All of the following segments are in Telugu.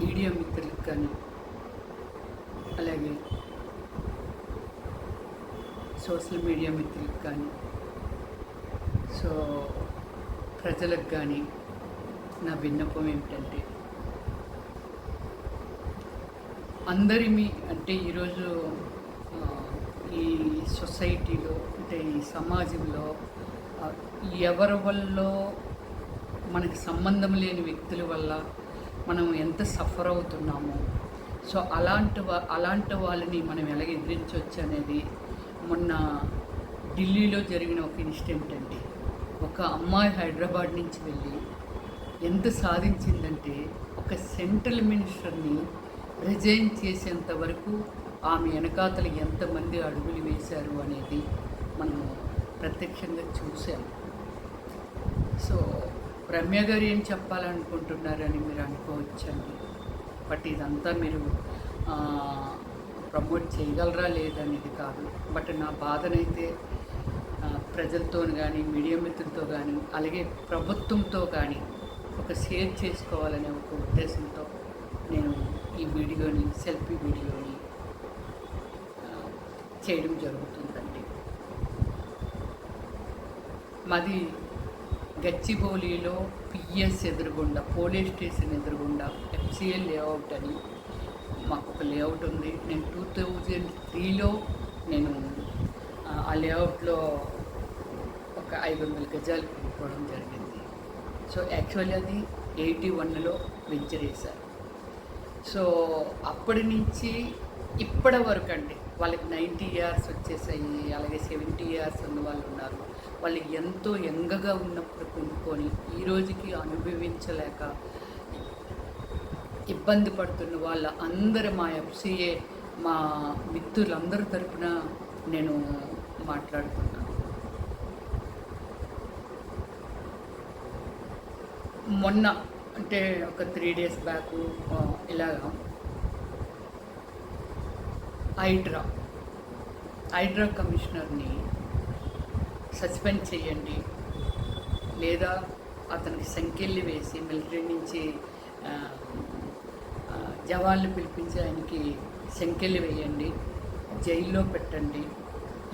మీడియా మిత్రులకు కానీ, అలాగే సోషల్ మీడియా మిత్రులకు కానీ, సో ప్రజలకు కానీ నా విన్నపం ఏమిటంటే, అంటే ఈరోజు ఈ సొసైటీలో, అంటే ఈ సమాజంలో ఎవరి వల్ల మనకి సంబంధం లేని వ్యక్తుల వల్ల మనం ఎంత సఫర్ అవుతున్నామో, సో అలాంటి వాళ్ళని మనం ఎలాగ ఎదిరించవచ్చు అనేది మొన్న ఢిల్లీలో జరిగిన ఒక ఇన్సిడెంట్ అండి. ఒక అమ్మాయి హైదరాబాద్ నుంచి వెళ్ళి ఎంత సాధించిందంటే, ఒక సెంట్రల్ మినిస్టర్ని రిజైన్ చేసేంత వరకు ఆమె వెనకాతలు ఎంతమంది అడుగులు వేశారు అనేది మనము ప్రత్యక్షంగా చూసాము. సో రమ్య గారు ఏం చెప్పాలనుకుంటున్నారని మీరు అనుకోవచ్చండి. బట్ ఇదంతా మీరు ప్రమోట్ చేయగలరా లేదనేది కాదు. బట్ నా బాధనైతే ప్రజలతో కానీ, మీడియా మిత్రులతో కానీ, అలాగే ప్రభుత్వంతో కానీ ఒక షేర్ చేసుకోవాలనే ఒక ఉద్దేశంతో నేను ఈ వీడియోని, సెల్ఫీ వీడియోని చేయడం జరుగుతుందండి. మాది గచ్చిబౌలిలో పిఎస్ ఎదురుగుండా, పోలీస్ స్టేషన్ ఎదురుగుండా ఎఫ్సిఎల్ లేఅవుట్ అని మాకు ఒక లేఅవుట్ ఉంది. నేను 2003లో నేను ఆ లేఅవుట్లో ఒక 500 గజాలు కొనుక్కోవడం జరిగింది. సో యాక్చువల్లీ అది 81లో వెంచర్ వేశారు. సో అప్పటి నుంచి ఇప్పటి వరకు అండి, వాళ్ళకి 90 ఇయర్స్ వచ్చేసాయి, అలాగే 70 ఇయర్స్ ఉన్న వాళ్ళు ఉన్నారు. వాళ్ళు ఎంతో యంగగా ఉన్నప్పుడు కొనుక్కొని ఈ రోజుకి అనుభవించలేక ఇబ్బంది పడుతున్న వాళ్ళ అందరూ మా ఎఫ్సిఏ, మా మిత్రులందరి తరపున నేను మాట్లాడుతున్నాను. మొన్న అంటే ఒక 3 days బ్యాక్ ఇలాగా హైడ్రా కమిషనర్ని సస్పెండ్ చేయండి, లేదా అతనికి సంఖ్యలు వేసి మిలిటరీ నుంచి జవాన్లు పిలిపించి ఆయనకి సంఖ్యలు వేయండి, జైల్లో పెట్టండి,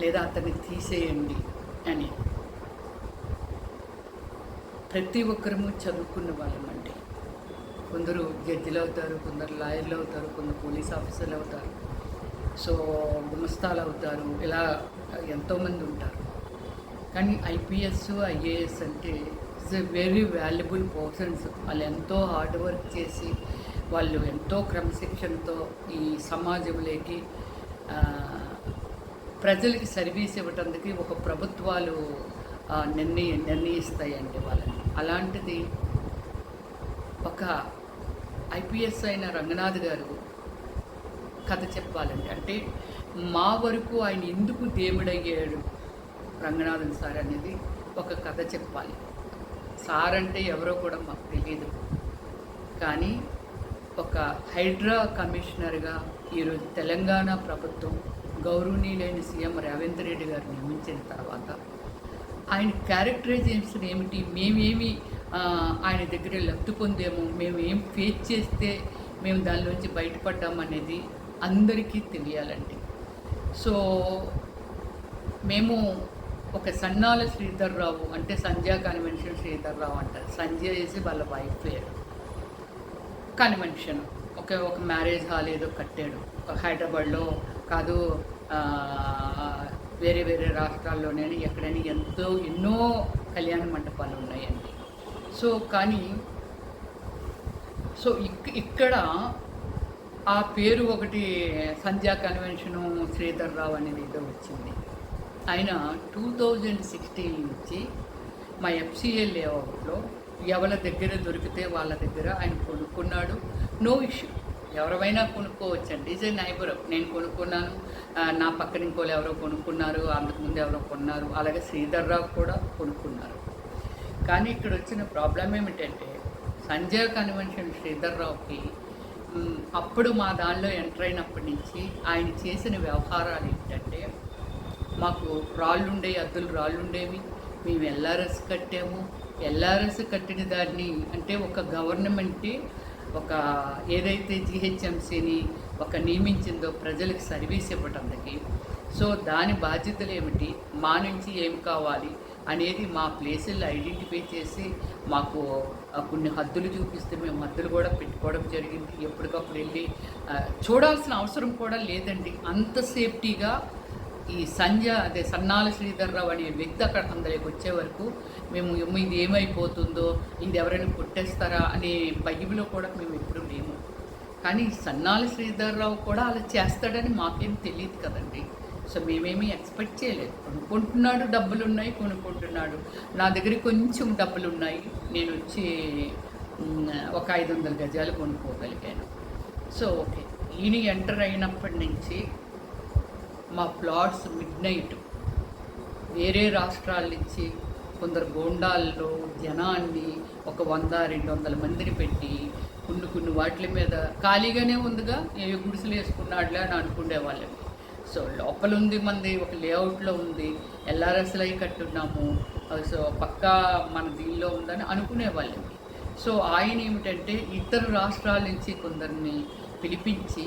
లేదా అతన్ని తీసేయండి అని. ప్రతి ఒక్కరము చదువుకున్న వాళ్ళమండి. కొందరు జడ్జిలు అవుతారు, కొందరు లాయర్లు అవుతారు, కొందరు పోలీస్ ఆఫీసర్లు అవుతారు, సో గుమస్తాలు అవుతారు, ఇలా ఎంతోమంది ఉంటారు. కానీ ఐపీఎస్, ఐఏఎస్ అంటే it's a very valuable persons. వాళ్ళు ఎంతో హార్డ్ వర్క్ చేసి, వాళ్ళు ఎంతో క్రమశిక్షణతో ఈ సమాజంలోకి ప్రజలకి సర్వీస్ ఇవ్వటానికి ఒక ప్రభుత్వాలు నిర్ణయిస్తాయండి వాళ్ళని. అలాంటిది ఒక ఐపీఎస్ అయిన రంగనాథ్ గారు కథ చెప్పాలండి. అంటే మా వరకు ఆయన ఎందుకు దేవుడయ్యాడు రంగనాథన్ సార్ అనేది ఒక కథ చెప్పాలి. సార్ అంటే ఎవరో కూడా మాకు తెలియదు, కానీ ఒక హైడ్రా కమిషనర్గా ఈరోజు తెలంగాణ ప్రభుత్వం గౌరవనీయులైన సీఎం రేవంత్ రెడ్డి గారు నియమించిన తర్వాత ఆయన క్యారెక్టరైజేషన్ ఏమిటి, మేమేమి ఆయన దగ్గర లబ్ధి పొందేమో, మేము ఏం ఫేస్ చేస్తే మేము దానిలోంచి బయటపడ్డామనేది అందరికీ తెలియాలండి. సో మేము ఒక సన్నాల శ్రీధర్రావు, అంటే సంధ్యా కన్వెన్షన్ శ్రీధర్రావు అంటారు. సంధ్య చేసి వాళ్ళ వైఫ్ పేరు కన్వెన్షన్, ఒక మ్యారేజ్ హాల్ ఏదో కట్టాడు హైదరాబాద్లో కాదు, వేరే వేరే రాష్ట్రాల్లోనే ఎక్కడైనా ఎన్నో కళ్యాణ మండపాలు ఉన్నాయండి. సో కానీ ఇక్కడ ఆ పేరు ఒకటి సంధ్యా కన్వెన్షను శ్రీధర్రావు అనేది ఏదో వచ్చింది. ఆయన 2016 నుంచి మా ఎఫ్సిఏ లేఅవుట్లో ఎవరి దగ్గర దొరికితే వాళ్ళ దగ్గర ఆయన కొనుక్కున్నాడు. నో ఇష్యూ, ఎవరైనా కొనుక్కోవచ్చండి. Is a neighbour. నేను కొనుక్కున్నాను, నా పక్కన ఇంకోళ్ళు ఎవరో కొనుక్కున్నారు, అంతకుముందు ఎవరో కొన్నారు, అలాగే శ్రీధర్రావు కూడా కొనుక్కున్నారు. కానీ ఇక్కడ వచ్చిన ప్రాబ్లం ఏమిటంటే, సంజయ్ కన్వెన్షన్ శ్రీధర్రావుకి అప్పుడు మా దానిలో ఎంటర్ అయినప్పటి నుంచి ఆయన చేసిన వ్యవహారాలు ఏంటంటే, మాకు రాళ్ళుండేవి, అద్దులు రాళ్ళుండేవి, మేము ఎల్ఆర్ఎస్ కట్టాము. ఎల్ఆర్ఎస్ కట్టిన దాన్ని అంటే ఒక గవర్నమెంట్ ఒక ఏదైతే జిహెచ్ఎంసీని ఒక నియమించిందో ప్రజలకు సర్వీస్ ఇవ్వటానికి. సో దాని బాధ్యతలు ఏమిటి, మా నుంచి ఏం కావాలి అనేది మా ప్లేసుల్లో ఐడెంటిఫై చేసి మాకు కొన్ని హద్దులు చూపిస్తే మేము హద్దులు కూడా పెట్టుకోవడం జరిగింది. ఎప్పటికప్పుడు వెళ్ళి చూడాల్సిన అవసరం కూడా లేదండి. అంత సేఫ్టీగా ఈ సన్నాల శ్రీధర్రావు అనే వ్యక్తి అక్కడ అందరికి వచ్చే వరకు మేము ఇది ఏమైపోతుందో, ఇది ఎవరైనా కొట్టేస్తారా అనే భయంలో కూడా మేము ఎప్పుడూ లేము. కానీ సన్నాల శ్రీధర్రావు కూడా అలా చేస్తాడని మాకేం తెలియదు కదండి. సో మేమేమీ ఎక్స్పెక్ట్ చేయలేదు. కొనుక్కుంటున్నాడు, డబ్బులు ఉన్నాయి, కొనుక్కుంటున్నాడు. నా దగ్గర కొంచెం డబ్బులు ఉన్నాయి, నేను వచ్చి ఒక 500 గజాలు కొనుక్కోగలిగాను. సో ఓకే, ఈయన ఎంటర్ అయినప్పటి నుంచి మా ప్లాట్స్ మిడ్నైట్ వేరే రాష్ట్రాల నుంచి కొందరు గోండాల్లో జనాన్ని ఒక 100-200 మందిని పెట్టి కొన్ని వాటి మీద ఖాళీగానే ఉందిగా, ఏ గుడిసెలు వేసుకున్నాడులే అని అనుకునేవాళ్ళం. సో లోపల ఉంది, మంది ఒక లేఅవుట్లో ఉంది, ఎల్ఆర్ఎస్లు అయి కట్టున్నాము, సో పక్కా మన దీనిలో ఉందని అనుకునేవాళ్ళం. సో ఆయన ఏమిటంటే ఇతర రాష్ట్రాల నుంచి కొందరిని పిలిపించి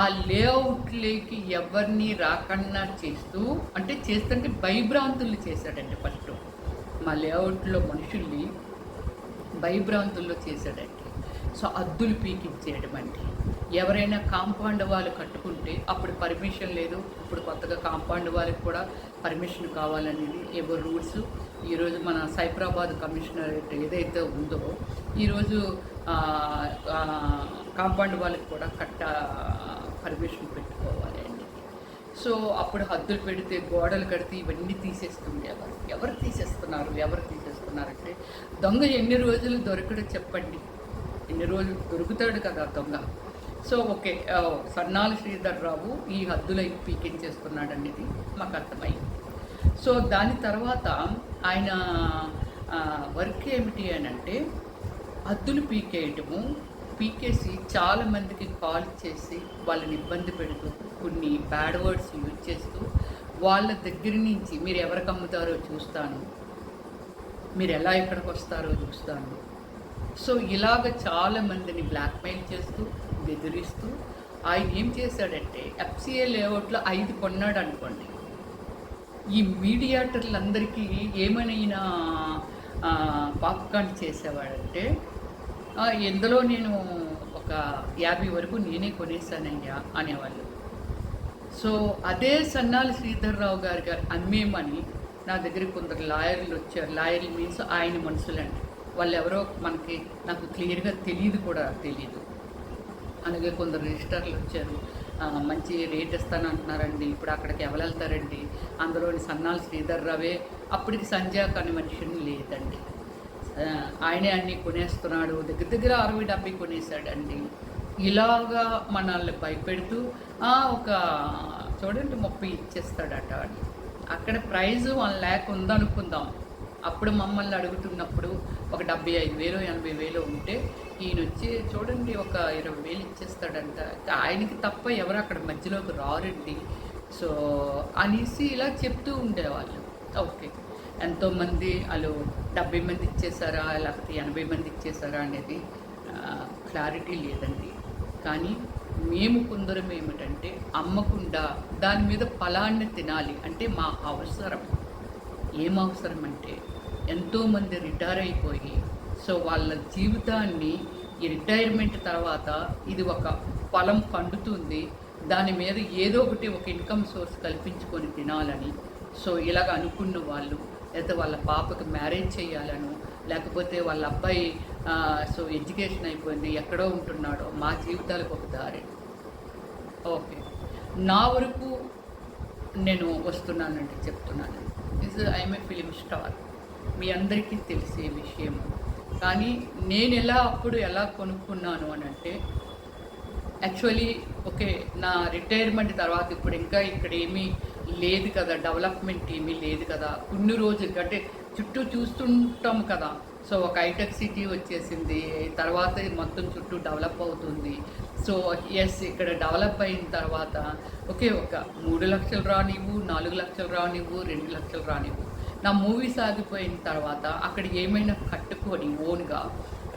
ఆ లేఅవుట్లోకి ఎవరిని రాకుండా చేస్తుంటే భయభ్రాంతులు చేశాడండి. ఫస్ట్ మా లేఅవుట్లో మనుషుల్ని భయభ్రాంతుల్లో చేశాడండి. సో అద్దులు పీకించేయడం అంటే, ఎవరైనా కాంపౌండ్ వాళ్ళు కట్టుకుంటే అప్పుడు పర్మిషన్ లేదు, ఇప్పుడు కొత్తగా కాంపౌండ్ వాళ్ళకి కూడా పర్మిషన్ కావాలనేది ఏవో రూల్స్. ఈరోజు మన సైబరాబాద్ కమిషనరేట్ ఏదైతే ఉందో ఈరోజు కాంపౌండ్ వాళ్ళకి కూడా పర్మిషన్ పెట్టుకోవాలి అండి. సో అప్పుడు హద్దులు పెడితే, గోడలు కడితే ఇవన్నీ తీసేస్తుంది. ఎవరు తీసేస్తున్నారంటే దొంగ ఎన్ని రోజులు దొరకడు చెప్పండి, ఎన్ని రోజులు దొరుకుతాడు కదా దొంగ. సో ఓకే, సన్నాల శ్రీధర్రావు ఈ హద్దులై పీకించేస్తున్నాడు అనేది మాకు అర్థమైంది. సో దాని తర్వాత ఆయన వర్క్ ఏమిటి అని అంటే హద్దులు పీకేసి చాలామందికి కాల్ చేసి వాళ్ళని ఇబ్బంది పెడుతూ కొన్ని బ్యాడ్ వర్డ్స్ యూజ్ చేస్తూ వాళ్ళ దగ్గర నుంచి మీరు ఎవరికి అమ్ముతారో చూస్తాను, మీరు ఎలా ఇక్కడికి వస్తారో చూస్తాను. సో ఇలాగ చాలామందిని బ్లాక్మెయిల్ చేస్తూ బెదిరిస్తూ ఆయన ఏం చేశాడంటే ఎఫ్సిఏ లేఅవుట్లో 5 కొన్నాడు అనుకోండి. ఈ మీడియేటర్లందరికీ ఏమైనా పాప్కార్న్ చేసేవాడంటే ఇందులో నేను ఒక 50 వరకు నేనే కొనేసానయ్యా అనేవాళ్ళు. సో అదే సన్నాల శ్రీధర్రావు గారు అమ్మేమని నా దగ్గర కొందరు లాయర్లు వచ్చారు. లాయర్లు మీన్స్ ఆయన మనుషులండి. వాళ్ళు ఎవరో నాకు క్లియర్గా తెలియదు. అలాగే కొందరు రిజిస్టర్లు వచ్చారు, మంచి రేట్ ఇస్తాను అంటున్నారండి. ఇప్పుడు అక్కడికి ఎవరు వెళ్తారండి, అందులోని సన్నాల శ్రీధర్రావే. అప్పటికి సంజయ్ అనే మనిషిని లేదండి, ఆయనే అన్నీ కొనేస్తున్నాడు. దగ్గర 60-70 కొనేసాడండి. ఇలాగా మనల్ని భయపెడుతూ ఒక చూడండి 30 ఇచ్చేస్తాడట అని. అక్కడ ప్రైజ్ 1 lakh ఉందనుకుందాం. అప్పుడు మమ్మల్ని అడుగుతున్నప్పుడు ఒక 75,000 80,000 ఉంటే ఈయన వచ్చి చూడండి ఒక 20,000 ఇచ్చేస్తాడంట. ఆయనకి తప్ప ఎవరు అక్కడ మధ్యలోకి రారండి. సో అనేసి ఇలా చెప్తూ ఉండేవాళ్ళు. ఓకే, ఎంతోమంది వాళ్ళు 70 మంది ఇచ్చేసారా లేకపోతే 80 మంది ఇచ్చేసారా అనేది క్లారిటీ లేదండి. కానీ మేము కొందరం ఏమిటంటే అమ్మకుండా దాని మీద ఫలాన్ని తినాలి అంటే మా అవసరం. ఏం అవసరం అంటే ఎంతోమంది రిటైర్ అయిపోయి సో వాళ్ళ జీవితాన్ని ఈ రిటైర్మెంట్ తర్వాత ఇది ఒక ఫలం పండుతుంది, దాని మీద ఏదో ఒకటి ఒక ఇన్కమ్ సోర్స్ కల్పించుకొని తినాలని సో ఇలాగ అనుకున్న వాళ్ళు, లేకపోతే వాళ్ళ పాపకి మ్యారేజ్ చేయాలను, లేకపోతే వాళ్ళ అబ్బాయి సో ఎడ్యుకేషన్ అయిపోయింది ఎక్కడో ఉంటున్నాడో, మా జీవితాలకు ఒక దారి. ఓకే, నా వరకు నేను వస్తున్నానండి, చెప్తున్నాను. ఐఎమ్ ఏ ఫిలిం స్టార్, మీ అందరికీ తెలిసే విషయం. కానీ నేను అప్పుడు ఎలా కొనుక్కున్నాను అని అంటే యాక్చువల్లీ ఓకే, నా రిటైర్మెంట్ తర్వాత ఇప్పుడు ఇంకా ఇక్కడ ఏమీ లేదు కదా, డెవలప్మెంట్ ఏమీ లేదు కదా. కొన్ని రోజులు అంటే చుట్టూ చూస్తుంటాం కదా. సో ఒక హైటెక్ సిటీ వచ్చేసింది, తర్వాత మొత్తం చుట్టూ డెవలప్ అవుతుంది. సో ఎస్, ఇక్కడ డెవలప్ అయిన తర్వాత ఓకే, ఒక 3 లక్షలు రానివ్వు, 4 లక్షలు రానివ్వు, 2 లక్షలు రానివ్వు, నా మూవీ సాగిపోయిన తర్వాత అక్కడ ఏమైనా కట్టుకొని ఓన్గా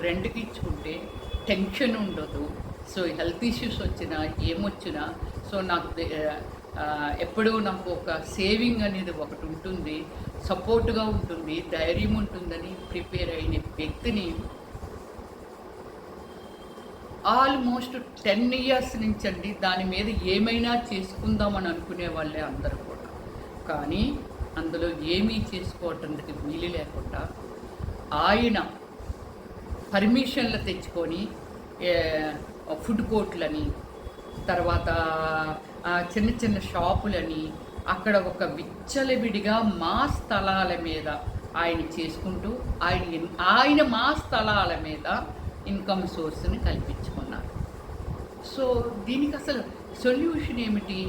రెంట్కి ఇచ్చుకుంటే టెన్షన్ ఉండదు. సో హెల్త్ ఇష్యూస్ వచ్చినా ఏమొచ్చినా సో నాకు ఎప్పుడూ నాకు ఒక సేవింగ్ అనేది ఒకటి ఉంటుంది, సపోర్ట్గా ఉంటుంది, ధైర్యం ఉంటుందని ప్రిపేర్ అయిన వ్యక్తిని ఆల్మోస్ట్ 10 ఇయర్స్ నుంచండి దాని మీద ఏమైనా చేసుకుందామని అనుకునే వాళ్ళే అందరూ కూడా. కానీ అందులో ఏమీ చేసుకోవటానికి వీలు లేకుండా ఆయన పర్మిషన్లు తెచ్చుకొని ఫుడ్ కోర్టులని, తర్వాత చిన్న చిన్న షాపులని, అక్కడ ఒక విచ్చలవిడిగా మా స్థలాల మీద ఆయన చేసుకుంటూ ఆయన మా స్థలాల మీద ఇన్కమ్ సోర్స్ని కల్పించుకున్నారు. సో దీనికి అసలు సొల్యూషన్ ఏమిటి?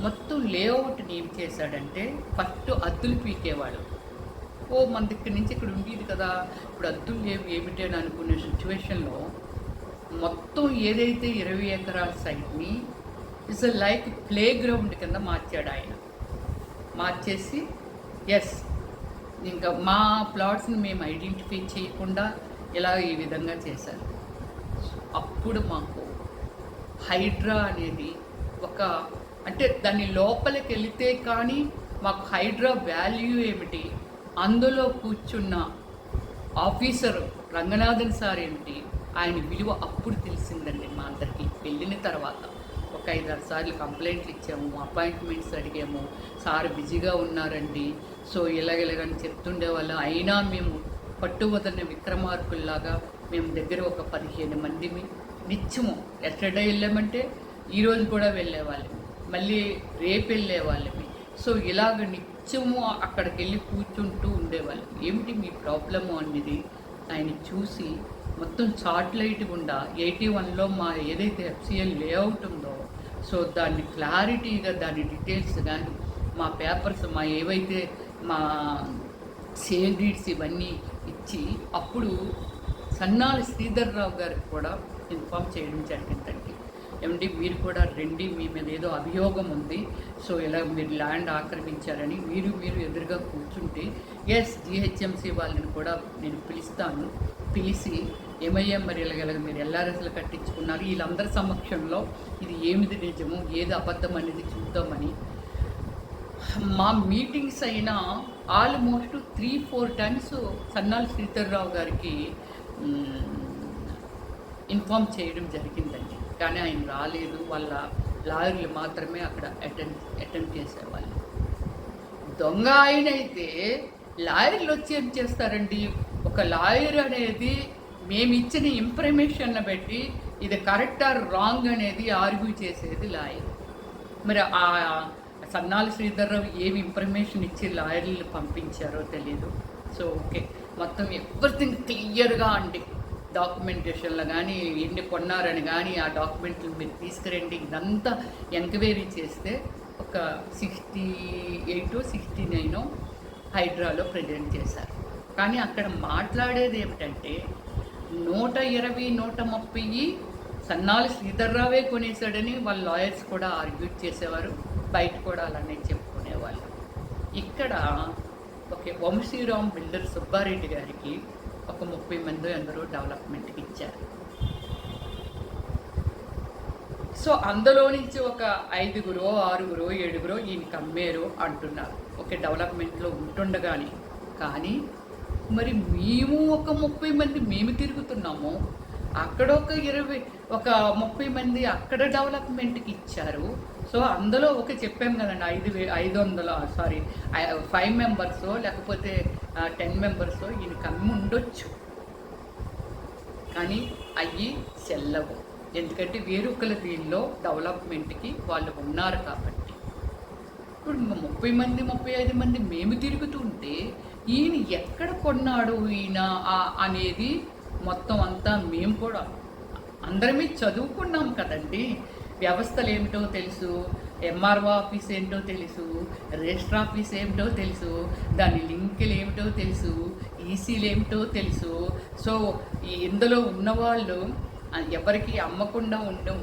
మొత్తం లేఅవుట్ని ఏం చేశాడంటే ఫస్ట్ అద్దులు పీకేవాడు. మన దగ్గర నుంచి ఇక్కడ ఉండేది కదా, ఇప్పుడు అద్దులు లేవు ఏమిటి అని అనుకునే సిచ్యువేషన్లో మొత్తం ఏదైతే 20 ఎకరాల సైట్ని ఇట్స్ లైక్ ప్లే గ్రౌండ్ కింద మార్చాడు ఆయన. మార్చేసి ఇంకా మా ప్లాట్స్ని మేము ఐడెంటిఫై చేయకుండా ఇలా ఈ విధంగా చేశారు. అప్పుడు మాకు హైడ్రా అనేది అంటే దాని లోపలికి వెళితే కానీ మాకు హైడ్రా వాల్యూ ఏమిటి, అందులో కూర్చున్న ఆఫీసర్ రంగనాథన్ సార్ ఏమిటి, ఆయన విలువ అప్పుడు తెలిసిందండి మా అందరికీ. వెళ్ళిన తర్వాత ఒక 5-6 సార్లు కంప్లైంట్లు ఇచ్చాము, అపాయింట్మెంట్స్ అడిగాము, సార్ బిజీగా ఉన్నారండి, సో ఇలాగని చెప్తుండేవాళ్ళు. అయినా మేము పట్టువదలని విక్రమార్కుల్లాగా మేము దగ్గర ఒక 15 మందిని నిత్యము ఎస్టర్డే వెళ్ళామంటే ఈరోజు కూడా వెళ్ళేవాళ్ళమి, మళ్ళీ రేపు వెళ్ళేవాళ్ళమి. సో ఇలాగ నిత్యము అక్కడికి వెళ్ళి కూర్చుంటూ ఉండేవాళ్ళం. ఏమిటి మీ ప్రాబ్లము అనేది ఆయన చూసి మొత్తం చార్ట్లైట్ గుండా 81లో మా ఏదైతే FCL లేఅవుట్ ఉందో సో దాన్ని క్లారిటీగా దాని డీటెయిల్స్ కానీ మా పేపర్స్ మా ఏవైతే మా సేల్ డీడ్స్ ఇవన్నీ ఇచ్చి అప్పుడు సన్నాల శ్రీధర్రావు గారికి కూడా ఇన్ఫామ్ చేయడం జరిగిందండి. ఏమండి మీరు కూడా రండి, మీ మీద ఏదో అభియోగం ఉంది, సో ఇలా మీరు ల్యాండ్ ఆక్రమించారని. మీరు ఎదురుగా కూర్చుంటే GHMC వాళ్ళని కూడా నేను పిలిచి ఏమయ్యా మరి ఇలాగ మీరు LRSలు కట్టించుకున్నారు, వీళ్ళందరి సమక్షంలో ఇది ఏమిది నిజము ఏది అబద్ధం అనేది చూద్దామని మా మీటింగ్స్ అయినా ఆల్మోస్ట్ 3-4 టైమ్స్ సన్నాల శ్రీధర్రావు గారికి ఇన్ఫామ్ చేయడం జరిగిందండి. కానీ ఆయన రాలేదు, వాళ్ళ లాయర్లు మాత్రమే అక్కడ అటెండ్ చేసేవాళ్ళు. దొంగ ఆయన అయితే లాయర్లు వచ్చి ఏం చేస్తారండి, ఒక లాయర్ అనేది మేము ఇచ్చిన ఇన్ఫర్మేషన్ బట్టి ఇది కరెక్ట్ ఆర్ రాంగ్ అనేది ఆర్గ్యూ చేసేది లాయర్. మరి ఆ సన్నాల శ్రీధర్రావు ఏమి ఇన్ఫర్మేషన్ ఇచ్చి లాయర్లు పంపించారో తెలియదు. సో ఓకే, మొత్తం ఎవ్రీథింగ్ క్లియర్గా అండి, డాక్యుమెంటేషన్లో కానీ ఎన్ని కొన్నారని కానీ ఆ డాక్యుమెంట్లు మీరు తీసుకురండి, ఇదంతా ఎంక్వైరీ చేస్తే ఒక 68-69 హైడ్రాలో ప్రజెంట్ చేశారు. కానీ అక్కడ మాట్లాడేది ఏమిటంటే 120-130 సన్నాల శ్రీధర్రావే కొనేసాడని వాళ్ళ లాయర్స్ కూడా ఆర్గ్యూ చేసేవారు, బయట కూడా అలానే చెప్పుకునేవాళ్ళు. ఇక్కడ ఒక వంశీరామ్ బిల్డర్ సుబ్బారెడ్డి గారికి ఒక 30 మంది అందరూ డెవలప్మెంట్కి ఇచ్చారు. సో అందులో నుంచి ఒక 5-6 7 ఈయనకి అమ్మేరు అంటున్నారు ఓకే డెవలప్మెంట్లో ఉంటుండగానే. కానీ మరి మేము ఒక 30 మంది మేము తిరుగుతున్నాము, అక్కడ ఒక 30 మంది అక్కడ డెవలప్మెంట్కి ఇచ్చారు. సో అందులో చెప్పాం కదండి 5 మెంబర్సో లేకపోతే 10 మెంబర్సో ఈయనకి అమ్మి ఉండొచ్చు, కానీ అవి చెల్లవు. ఎందుకంటే వేరొకల దీనిలో డెవలప్మెంట్కి వాళ్ళు ఉన్నారు కాబట్టి. ఇప్పుడు 30 మంది 35 మంది మేము తిరుగుతుంటే ఈయన ఎక్కడ కొన్నాడు ఈయన అనేది మొత్తం అంతా మేము కూడా అందరమే చదువుకున్నాం కదండి. వ్యవస్థలు ఏమిటో తెలుసు, MRO ఆఫీస్ ఏంటో తెలుసు, రిజిస్టర్ ఆఫీస్ ఏమిటో తెలుసు, దాని లింకులు ఏమిటో తెలుసు, ఈసీలు ఏమిటో తెలుసు. సో ఇందులో ఉన్నవాళ్ళు ఎవరికి అమ్మకుండా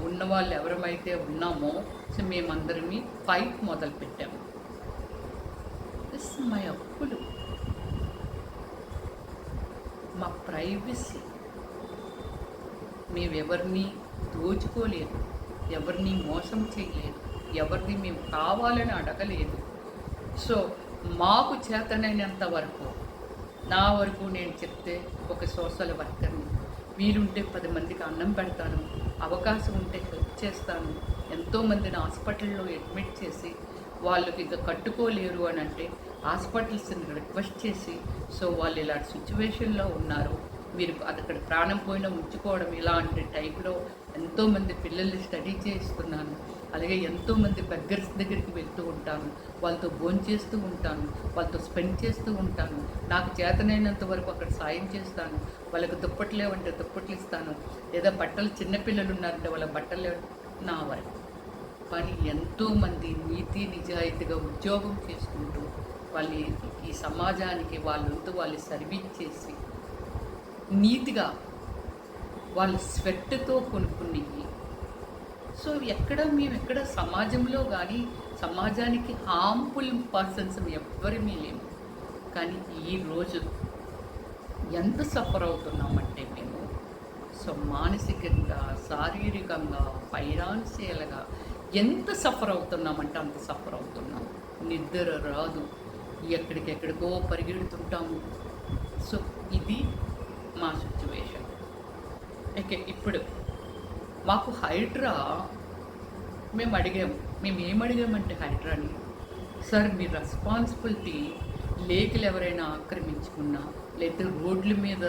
ఉన్నవాళ్ళు ఎవరమైతే ఉన్నామో సో మేమందరమీ ఫైట్ మొదలుపెట్టాము. మా అప్పులు, మా ప్రైవసీ, మేమెవరిని దోచుకోలేదు, ఎవరిని మోసం చేయలేదు, ఎవరిని మేము కావాలని అడగలేదు. సో మాకు చేతనైనంత వరకు, నా వరకు నేను చెప్తే ఒక సోషల్ వర్కర్ని, వీలుంటే 10 మందికి అన్నం పెడతాను, అవకాశం ఉంటే హెల్ప్ చేస్తాను. ఎంతోమందిని హాస్పిటల్లో అడ్మిట్ చేసి వాళ్ళకి ఇంకా కట్టుకోలేరు అని అంటే హాస్పిటల్స్ని రిక్వెస్ట్ చేసి, సో వాళ్ళు ఇలాంటి సిచ్యువేషన్లో ఉన్నారు, మీరు అక్కడ ప్రాణం పోయినా ఉంచుకోవడం, ఇలాంటి టైప్లో ఎంతోమంది పిల్లల్ని స్టడీ చేస్తున్నాను. అలాగే ఎంతోమంది బెగ్గర్స్ దగ్గరికి వెళ్తూ ఉంటాను, వాళ్ళతో భోంచేస్తూ ఉంటాను, వాళ్ళతో స్పెండ్ చేస్తూ ఉంటాను. నాకు చేతనైనంత వరకు అక్కడ సాయం చేస్తాను. వాళ్ళకి దుప్పట్లు లేవంటే దుప్పట్లు ఇస్తాను, లేదా బట్టలు చిన్నపిల్లలు ఉన్నారంటే వాళ్ళ బట్టలు లేవంటే నా వరకు. కానీ ఎంతోమంది నీతి నిజాయితీగా ఉద్యోగం చేసుకుంటూ వాళ్ళు ఈ సమాజానికి వాళ్ళంతా వాళ్ళు సర్వీస్ చేసి నీతిగా వాళ్ళు స్వెట్తో కొనుక్కునేవి. సో మేము ఎక్కడ సమాజంలో కానీ సమాజానికి హార్మ్ఫుల్ పర్సన్స్ ఎవ్వరిమీ లేము. కానీ ఈరోజు ఎంత సఫర్ అవుతున్నామంటే మేము, సో మానసికంగా, శారీరకంగా, ఫైనాన్షియల్గా ఎంత సఫర్ అవుతున్నామంటే అంత సఫర్ అవుతున్నాం. నిద్ర రాదు, ఎక్కడికెక్కడికో పరిగెడుతుంటాము. సో ఇది మా సిచ్యువేషన్. ఓకే, ఇప్పుడు మాకు హైడ్రా మేము ఏమడిగామంటే హైడ్రాని, సార్ మీ రెస్పాన్సిబిలిటీ లేకులు ఎవరైనా ఆక్రమించుకున్నా, లేదా రోడ్ల మీద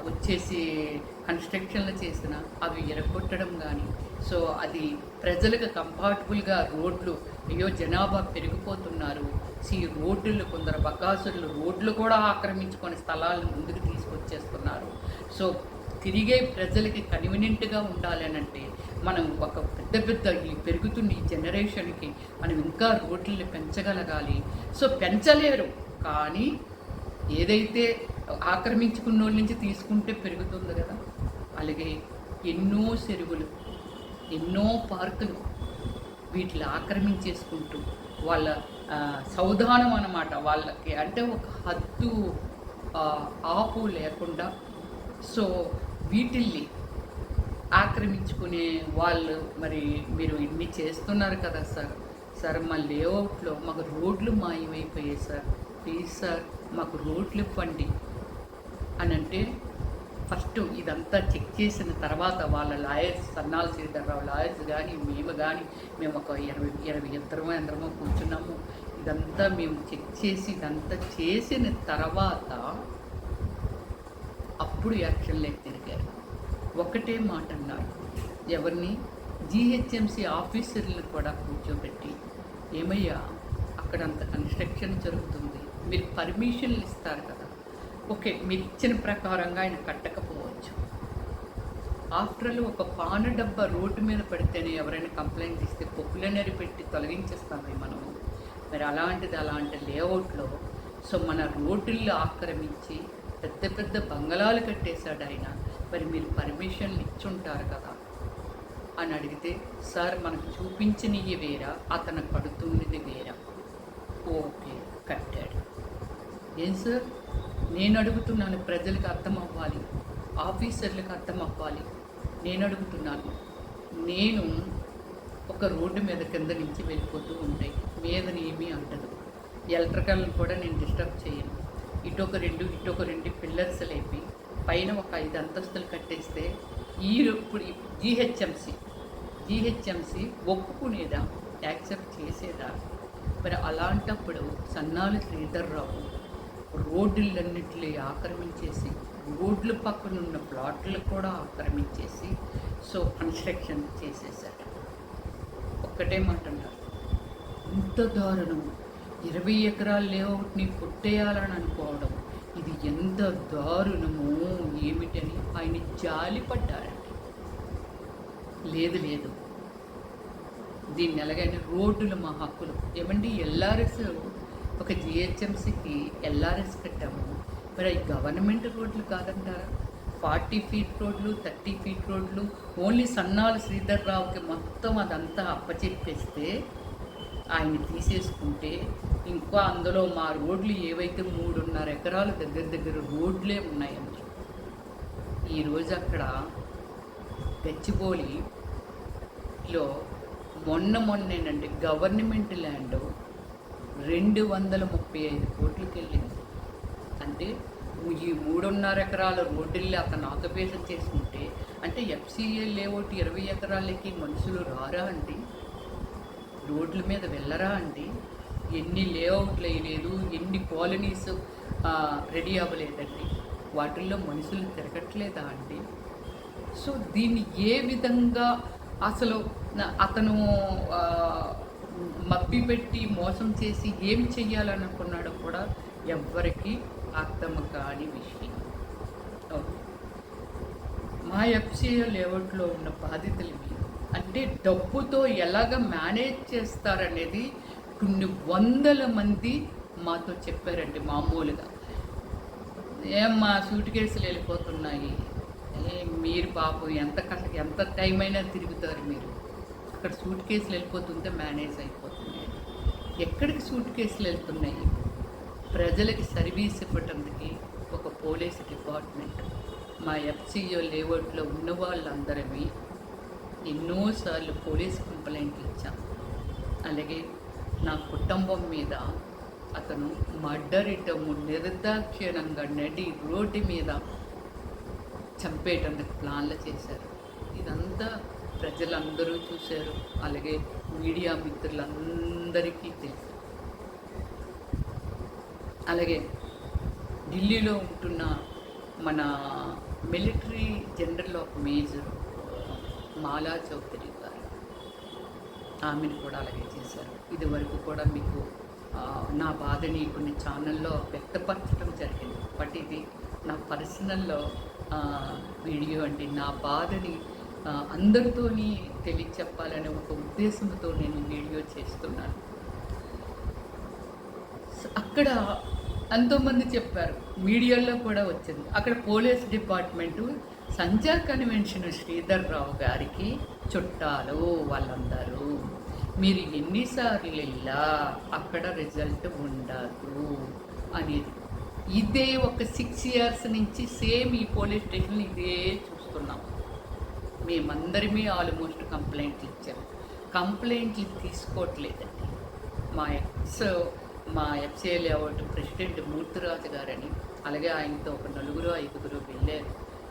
వచ్చేసి కన్స్ట్రక్షన్లు చేసిన అవి ఎరగొట్టడం కానీ, సో అది ప్రజలకు కంఫర్టబుల్గా రోడ్లు, అయ్యో జనాభా పెరిగిపోతున్నారు, రోడ్లు కొందరు బకాసులు రోడ్లు కూడా ఆక్రమించుకొని స్థలాలను ముందుకు తీసుకొచ్చేస్తున్నారు. సో తిరిగే ప్రజలకి కన్వీనియంట్గా ఉండాలి అని అంటే మనం ఒక పెద్ద ఈ పెరుగుతున్న ఈ జనరేషన్కి మనం ఇంకా రోడ్లని పెంచగలగాలి. సో పెంచలేరు, కానీ ఏదైతే ఆక్రమించుకున్న వాళ్ళ నుంచి తీసుకుంటే పెరుగుతుంది కదా. అలాగే ఎన్నో చెరువులు, ఎన్నో పార్కులు వీటిని ఆక్రమించేసుకుంటూ వాళ్ళ సౌధానం అన్నమాట, వాళ్ళకి అంటే ఒక హద్దు ఆపు లేకుండా సో వీటిల్ని ఆక్రమించుకునే వాళ్ళు. మరి మీరు ఇన్ని చేస్తున్నారు కదా సార్ మా లేఅవుట్లో మాకు రోడ్లు మాయమైపోయాయి సార్, ప్లీజ్ సార్ మాకు రోడ్లు ఇవ్వండి అని అంటే, ఫస్ట్ ఇదంతా చెక్ చేసిన తర్వాత వాళ్ళ లాయర్స్, సన్నాల శ్రీధర్రావు లాయర్స్ కానీ మేము ఒక 20 ఎందరమో కూర్చున్నాము. ఇదంతా మేము చెక్ చేసి ఇదంతా చేసిన తర్వాత అప్పుడు యాక్షన్లోకి తిరిగారు. ఒకటే మాట అన్నారు, ఎవరిని జీహెచ్ఎంసీ ఆఫీసర్లు కూడా కూర్చోబెట్టి, ఏమయ్యా అక్కడంత కన్స్ట్రక్షన్ జరుగుతుంది, మీరు పర్మిషన్లు ఇస్తారు కదా, ఓకే మీరు ఇచ్చిన ప్రకారంగా ఆయన కట్టకపోవచ్చు, ఆఫ్టర్ ఆల్ ఒక పాన డబ్బా రోడ్డు మీద పెడితేనే ఎవరైనా కంప్లైంట్ ఇస్తే పొక్కులనరి పెట్టి తొలగించేస్తామే మనము. మరి అలాంటి లేఅవుట్లో సో మన రోడ్డుల్లో ఆక్రమించి పెద్ద బంగళాలు కట్టేశాడు ఆయన. మరి మీరు పర్మిషన్లు ఇచ్చుంటారు కదా అని అడిగితే, సార్ మనకు చూపించినవి వేరా, అతను కడుతున్నది వేరా. ఓకే కట్టాడు. ఏం సార్ నేను అడుగుతున్నాను, ప్రజలకు అర్థం అవ్వాలి, ఆఫీసర్లకు అర్థం అవ్వాలి. నేను అడుగుతున్నాను, నేను ఒక రోడ్డు మీద కింద నుంచి వెళ్ళిపోతూ ఉంటాయి, మీదని ఏమీ అంటదు, ఎలక్ట్రికల్ని కూడా నేను డిస్టర్బ్ చేయను, ఇటొక రెండు పిల్లర్స్ లేపి పైన ఒక 5 అంతస్తులు కట్టేస్తే ఇప్పుడు జీహెచ్ఎంసీ ఒప్పుకునేదా, యాక్సెప్ట్ చేసేదా? మరి అలాంటప్పుడు సన్నాలు శ్రీధర్రావు రోడ్లన్నిటిని ఆక్రమించేసి, రోడ్ల పక్కన ఉన్న ప్లాట్లు కూడా ఆక్రమించేసి సో కన్స్ట్రక్షన్ చేసేసాడు. ఒక్కటే మాట అన్నారు, ఇంత దారుణం, 20 ఎకరాల లేఅవుట్ని కొట్టేయాలని అనుకోవడం, ఇది ఎంత దారుణమో ఏమిటని ఆయన జాలిపడ్డారండి. లేదు దీన్ని ఎలాగైనా రోడ్డులు మా హక్కులు ఏమండి, ఎల్ఆర్ఎస్ ఒక జిహెచ్ఎంసీకి ఎల్ఆర్ఎస్ కట్టాము, మరి అవి గవర్నమెంట్ రోడ్లు కాదంటారా? 40 ఫీట్ రోడ్లు, 30 ఫీట్ రోడ్లు ఓన్లీ సన్నాలు శ్రీధర్రావుకి మొత్తం అదంతా అప్పచెప్పేస్తే, ఆయన తీసేసుకుంటే ఇంకా అందులో మా రోడ్లు ఏవైతే 3.5 ఎకరాలు దగ్గర రోడ్లే ఉన్నాయండి. ఈరోజు అక్కడ గచ్చిబౌలిలో మొన్నేనండి గవర్నమెంట్ ల్యాండ్ 235 కోట్లకి వెళ్ళింది. అంటే ఈ 3.5 ఎకరాల రోడ్డుల్ని అతను ఆక్యుపేషన్ చేసుకుంటే అంటే ఎఫ్సిఏ లేఅవుట్ 20 ఎకరాలకి మనుషులు రారా అండి? రోడ్ల మీద వెళ్ళరా అండి? ఎన్ని లేఅవుట్లు వేయలేదు, ఎన్ని కాలనీస్ రెడీ అవ్వలేదండి, వాటిల్లో మనుషులు తిరగట్లేదా అండి? సో దీన్ని ఏ విధంగా అసలు అతను మభ్యపెట్టి మోసం చేసి ఏం చెయ్యాలనుకున్నాడో కూడా ఎవ్వరికీ అర్థం కాని విషయం. మా ఎఫ్సిఏ లేఅవుట్లో ఉన్న బాధితులు అంటే డబ్బుతో ఎలాగ మేనేజ్ చేస్తారనేది కొన్ని వందల మంది మాతో చెప్పారండి. మామూలుగా మా సూట్ కేసులు వెళ్ళిపోతున్నాయి, మీరు పాపం ఎంత టైం అయినా తిరుగుతారు మీరు, అక్కడ సూట్ కేసులు వెళ్ళిపోతుంటే మేనేజ్ అయిపోతున్నాయి. ఎక్కడికి సూట్ కేసులు వెళ్తున్నాయి? ప్రజలకి సర్వీస్ ఇవ్వటానికి ఒక పోలీస్ డిపార్ట్మెంట్. మా ఎఫ్సిఓ లేఅవుట్లో ఉన్న వాళ్ళందరమీ ఎన్నోసార్లు పోలీస్ కంప్లైంట్లు ఇచ్చాం. అలాగే నా కుటుంబం మీద అతను మర్డరిటము నిర్దాక్షిణ్యంగా నడి రోడ్డు మీద చంపేయటానికి ప్లాన్లు చేశారు. ఇదంతా ప్రజలందరూ చూశారు, అలాగే మీడియా మిత్రులందరికీ తెలుసు. అలాగే ఢిల్లీలో ఉంటున్న మన మిలిటరీ జనరల్ ఆఫ్ మేజర్ మాలా చౌదరి గారు, ఆమెను కూడా అలాగే చేశారు. ఇదివరకు కూడా మీకు నా బాధని కొన్ని ఛానల్లో వ్యక్తపరచడం జరిగింది. బట్ ఇది నా పర్సనల్లో వీడియో అండి. నా బాధని అందరితోని తెలియచెప్పాలనే ఒక ఉద్దేశంతో నేను వీడియో చేస్తున్నాను. అక్కడ ఎంతోమంది చెప్పారు, మీడియాలో కూడా వచ్చింది. అక్కడ పోలీస్ డిపార్ట్మెంటు సంజా కన్వెన్షన్ శ్రీధర్ రావు గారికి చుట్టాలు వాళ్ళందరూ. మీరు ఎన్నిసార్లు వెళ్ళా అక్కడ రిజల్ట్ ఉండదు అనేది. ఇదే ఒక 6 years నుంచి సేమ్ ఈ పోలీస్ స్టేషన్ ఇదే చూస్తున్నాం. మేమందరమే ఆల్మోస్ట్ కంప్లైంట్లు ఇచ్చాం, కంప్లైంట్లు తీసుకోవట్లేదండి. మా ఎఫ్సిఏ లేఅవుట్ ప్రెసిడెంట్ మూర్తిరాజు గారని, అలాగే ఆయనతో ఒక 4-5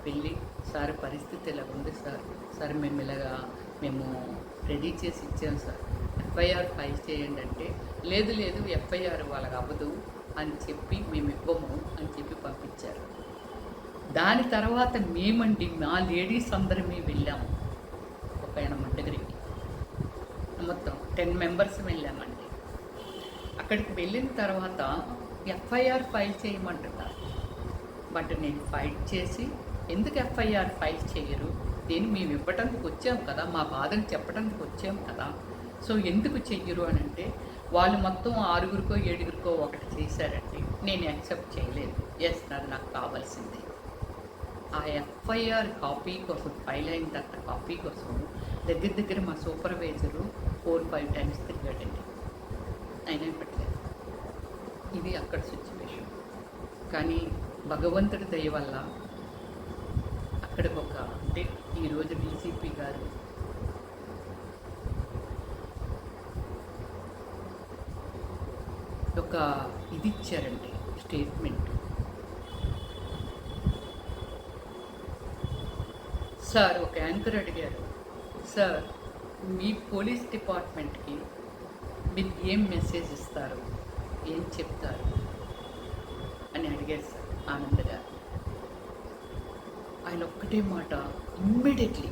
వెళ్ళి సార్ పరిస్థితి ఇలా ఉంది సార్ మేము రెడీ చేసి ఇచ్చాం సార్, ఎఫ్ఐఆర్ ఫైల్ చేయండి అంటే లేదు ఎఫ్ఐఆర్ వాళ్ళకి అవ్వదు అని చెప్పి మేము ఇవ్వము అని చెప్పి పంపించారు. దాని తర్వాత మేమండి మా లేడీస్ అందరమే వెళ్ళాము ఒక 8 దగ్గరికి, మొత్తం 10 members వెళ్ళామండి. అక్కడికి వెళ్ళిన తర్వాత ఎఫ్ఐఆర్ ఫైల్ చేయమంటున్నారు. బట్ నేను ఫైట్ చేసి ఎందుకు ఎఫ్ఐఆర్ ఫైల్ చేయరు, దీన్ని మేము ఇవ్వటానికి వచ్చాం కదా, మా బాధను చెప్పడానికి వచ్చాం కదా, సో ఎందుకు చెయ్యరు అని అంటే వాళ్ళు మొత్తం 6-7 ఒకటి చేశారండి. నేను యాక్సెప్ట్ చేయలేదు. ఎస్ అది నాకు కావాల్సింది. ఆ ఎఫ్ఐఆర్ కాపీ కోసం ఫైల్ అయిన తర్వాత కాపీ కోసం దగ్గర మా సూపర్వైజరు 4-5 times తిరిగాడండి, అయినా పెట్టలేదు. ఇది అక్కడ సిచ్యువేషన్. కానీ భగవంతుడి దయ వల్ల అక్కడికి అంటే ఈరోజు డీసీపీ గారు ఒక ఇది ఇచ్చారండి, స్టేట్మెంట్. సార్ ఒక యాంకర్ అడిగారు, సార్ మీ పోలీస్ డిపార్ట్మెంట్కి మీరు ఏం మెసేజ్ ఇస్తారు, ఏం చెప్తారు అని అడిగారు సార్ ఆనంద్ గారు. ఆయన ఒక్కటే మాట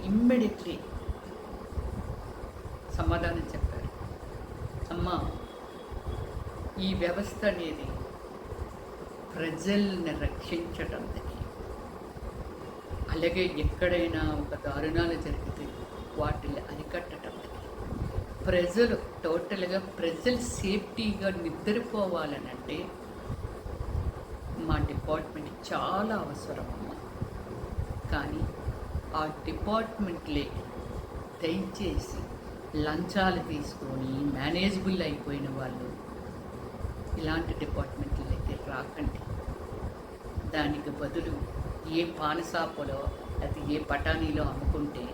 ఇమ్మీడియట్లీ సమాధానం చెప్పారు. అమ్మా, ఈ వ్యవస్థ అనేది ప్రజల్ని రక్షించడానికి, అలాగే ఎక్కడైనా ఒక దారుణాలు జరిగితే వాటిని అరికట్టడానికి, ప్రజలు టోటల్గా ప్రజలు సేఫ్టీగా నిద్రపోవాలనంటే మా డిపార్ట్మెంట్ చాలా అవసరం అమ్మ. కానీ ఆ డిపార్ట్మెంట్లే దయచేసి లంచాలు తీసుకొని మేనేజబుల్ అయిపోయిన వాళ్ళు ఇలాంటి డిపార్ట్మెంట్లకి రాకండి. దానికి బదులు ఏ పానసాపలో అది ఏ పటానీలో అమ్ముకుంటే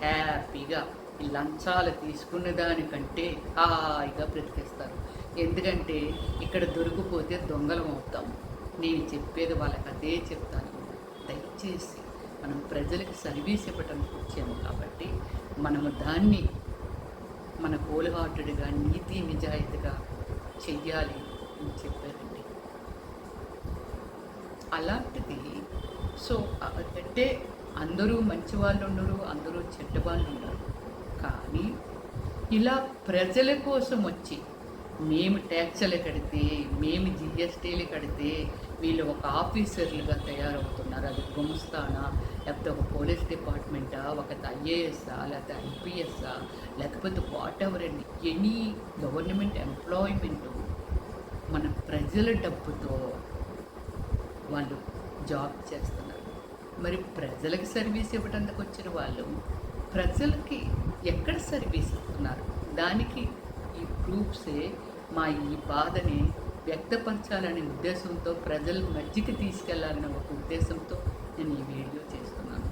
హ్యాపీగా ఈ లంచాలు తీసుకున్న దానికంటే హాయిగా బ్రతికేస్తారు. ఎందుకంటే ఇక్కడ దొరికిపోతే దొంగలం అవుతాము. నేను చెప్పేది వాళ్ళకి అదే చెప్తాను. దయచేసి మనం ప్రజలకు సర్వీస్ ఇవ్వడానికి వచ్చాము కాబట్టి మనము దాన్ని మన హోల్ హార్టెడ్గా నీతి నిజాయితీగా చెయ్యాలి అని చెప్పారండి. అలాంటిది సో అంటే అందరూ మంచి వాళ్ళు ఉండరు, అందరూ చెడ్డ వాళ్ళు ఉండరు. కానీ ఇలా ప్రజల కోసం వచ్చి మేము ట్యాక్స్లు కడితే, మేము జిఎస్టీలు కడితే వీళ్ళు ఒక ఆఫీసర్లుగా తయారవుతున్నారు. అది గుమస్తానా, లేకపోతే ఒక పోలీస్ డిపార్ట్మెంటా, ఒక ఐఏఎస్ఆ, లేకపోతే ఐపీఎస్ఆ, లేకపోతే వాట్ ఎవర్ అండి, ఎనీ గవర్నమెంట్ ఎంప్లాయ్మెంటు మన ప్రజల డబ్బుతో వాళ్ళు జాబ్ చేస్తున్నారు. మరి ప్రజలకు సర్వీస్ ఇవ్వడానికి వచ్చిన వాళ్ళు ప్రజలకి ఎక్కడ సర్వీస్ ఇస్తున్నారు? దానికి ఈ ప్రూఫ్సే మా ఈ బాధని వ్యక్తపరచాలనే ఉద్దేశంతో ప్రజల మధ్యకి తీసుకెళ్లాలనే ఒక ఉద్దేశంతో నేను ఈ వీడియో చేస్తున్నాను.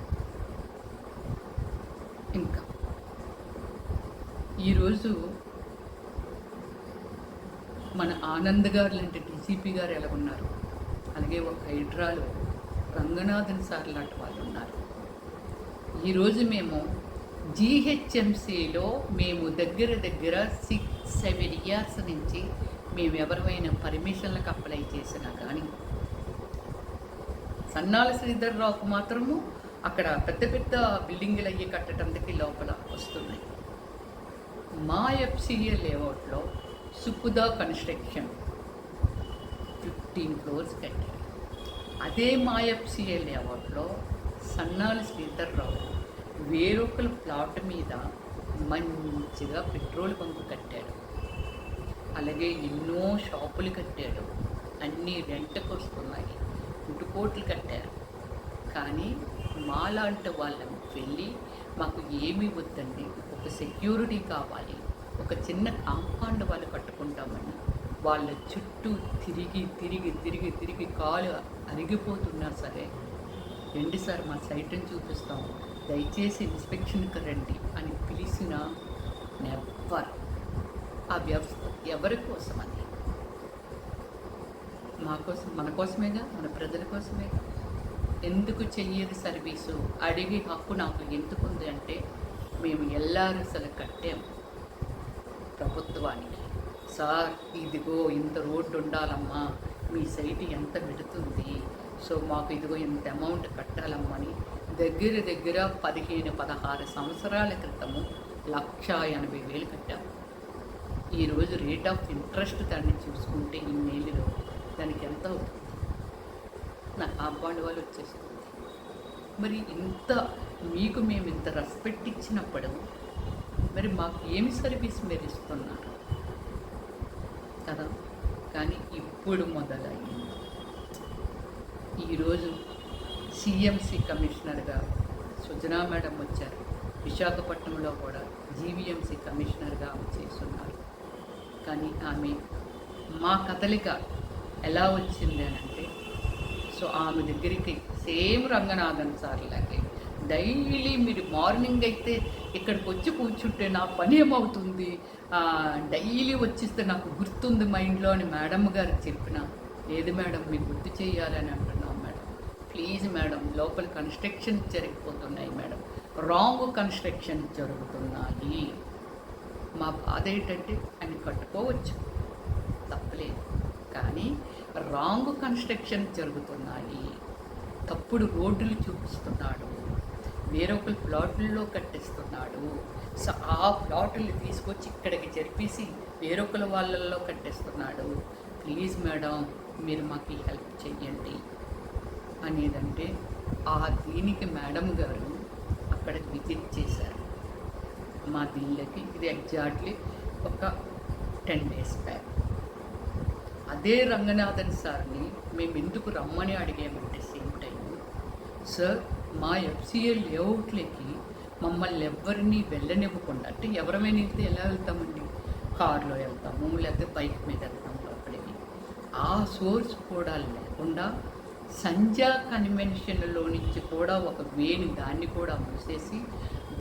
ఇంకా ఈరోజు మన ఆనంద్ గారు లాంటి డీజీపీ గారు ఎలా ఉన్నారు, అలాగే ఒక హైడ్రాలో రంగనాథన్ సార్ లాంటి వాళ్ళు ఉన్నారు. ఈరోజు మేము జీహెచ్ఎంసీలో మేము దగ్గర 6-7 ఇయర్స్ నుంచి మేము ఎవరైనా పర్మిషన్లకు అప్లై చేసినా కానీ సన్నాల శ్రీధర్రావుకు మాత్రము అక్కడ పెద్ద పెద్ద బిల్డింగులు అయ్యి కట్టడానికి లోపల వస్తున్నాయి. మా ఎఫ్సిఏ లేఅవుట్లో సుకుదా కన్స్ట్రక్షన్ 15 floors కట్టారు. అదే మా ఎఫ్సిఏ లేఅవుట్లో సన్నాల శ్రీధర్రావు వేరొకల ప్లాట్ మీద మంచిగా పెట్రోల్ బంకు కట్టాడు. అలాగే ఎన్నో షాపులు కట్టాడు, అన్నీ రెంట్కి వస్తున్నాయి, ఫుడ్ కట్టారు. కానీ మాలాంటి వాళ్ళని వెళ్ళి మాకు ఏమీ వద్దండి, ఒక సెక్యూరిటీ కావాలి, ఒక చిన్న కాంపౌండ్ వాళ్ళు కట్టుకుంటామని వాళ్ళ చుట్టూ తిరిగి తిరిగి తిరిగి తిరిగి కాలు అరిగిపోతున్నా సరే, రండి సార్ మా సైట్ని చూపిస్తాం, దయచేసి ఇన్స్పెక్షన్కి రండి అని పిలిచిన నెవర్. ఆ వ్యవస్థ ఎవరి కోసం? అది మా కోసం, మన కోసమేగా, మన ప్రజల కోసమేగా. ఎందుకు చెయ్యదు సర్వీసు? అడిగి హక్కు నాకు ఎందుకుంది అంటే మేము ఎల్ఆర్ఎస్లు కట్టాము ప్రభుత్వానికి. సార్ ఇదిగో ఇంత రోడ్డు ఉండాలమ్మా, మీ సైట్ ఎంత పెడుతుంది, సో మాకు ఇదిగో ఇంత అమౌంట్ కట్టాలమ్మా అని దగ్గర 15-16 సంవత్సరాల క్రితము 1,80,000 కట్టాము. ఈరోజు రేట్ ఆఫ్ ఇంట్రెస్ట్ దాన్ని చూసుకుంటే ఇన్నేళ్ళలో దానికి ఎంత అవుతుంది? నా కాంపౌండ్ వాళ్ళు వచ్చేస్తుంది. మరి ఇంత మీకు మేము ఇంత రెస్పెక్ట్ ఇచ్చినప్పుడు మరి మాకు ఏమి సర్వీస్ మీరు ఇస్తున్నారు కదా? కానీ ఇప్పుడు మొదలైంది. ఈరోజు సిఎంసి కమిషనర్గా సుజనా మేడం వచ్చారు. విశాఖపట్నంలో కూడా జీవీఎంసీ కమిషనర్గా చేస్తున్నారు. కానీ ఆమె మా కదలిక ఎలా వచ్చింది అని అంటే, సో ఆమె దగ్గరికి సేమ్ రంగనాథన్ సార్ లాగే డైలీ మీరు మార్నింగ్ అయితే ఇక్కడికి వచ్చి కూర్చుంటే నా పని ఏమవుతుంది, డైలీ వచ్చిస్తే నాకు గుర్తుంది మైండ్లో అని మేడం గారు చెప్పిన, లేదు మేడం మీకు గుర్తు చేయాలని అంటున్నాం మేడం, ప్లీజ్ మేడం లోపల కన్స్ట్రక్షన్ జరిగిపోతున్నాయి మేడం, రాంగ్ కన్స్ట్రక్షన్ జరుగుతున్నాయి. మా బాధ ఏంటంటే ఆయన కట్టుకోవచ్చు తప్పలేదు, కానీ రాంగ్ కన్స్ట్రక్షన్ జరుగుతున్నాయి, తప్పుడు రోడ్లు చూపిస్తున్నాడు, వేరొకరు ప్లాట్లలో కట్టిస్తున్నాడు. సో ఆ ప్లాట్లు తీసుకొచ్చి ఇక్కడికి జరిపేసి వేరొకరు వాళ్ళల్లో కట్టిస్తున్నాడు. ప్లీజ్ మేడం మీరు మాకు హెల్ప్ చెయ్యండి అనేదంటే దీనికి మేడం గారు అక్కడికి విజిట్ చేశారు మా దిల్లకి. ఇది ఎగ్జాక్ట్లీ ఒక 10 days బ్యాక్. అదే రంగనాథన్ సార్ని మేము ఎందుకు రమ్మని అడిగామంటే సేమ్ టైం, సార్ మా ఎఫ్సిఏ లేఅవుట్లకి మమ్మల్ని ఎవరిని వెళ్ళనివ్వకుండా, అంటే ఎవరమైనా వెళ్తే ఎలా వెళ్తామండి, కారులో వెళ్తాము లేకపోతే బైక్ మీద వెళ్తాము లోపలికి, ఆ సోర్స్ కూడా లేకుండా సంజా కన్వెన్షన్లో నుంచి కూడా ఒక వేని దాన్ని కూడా మూసేసి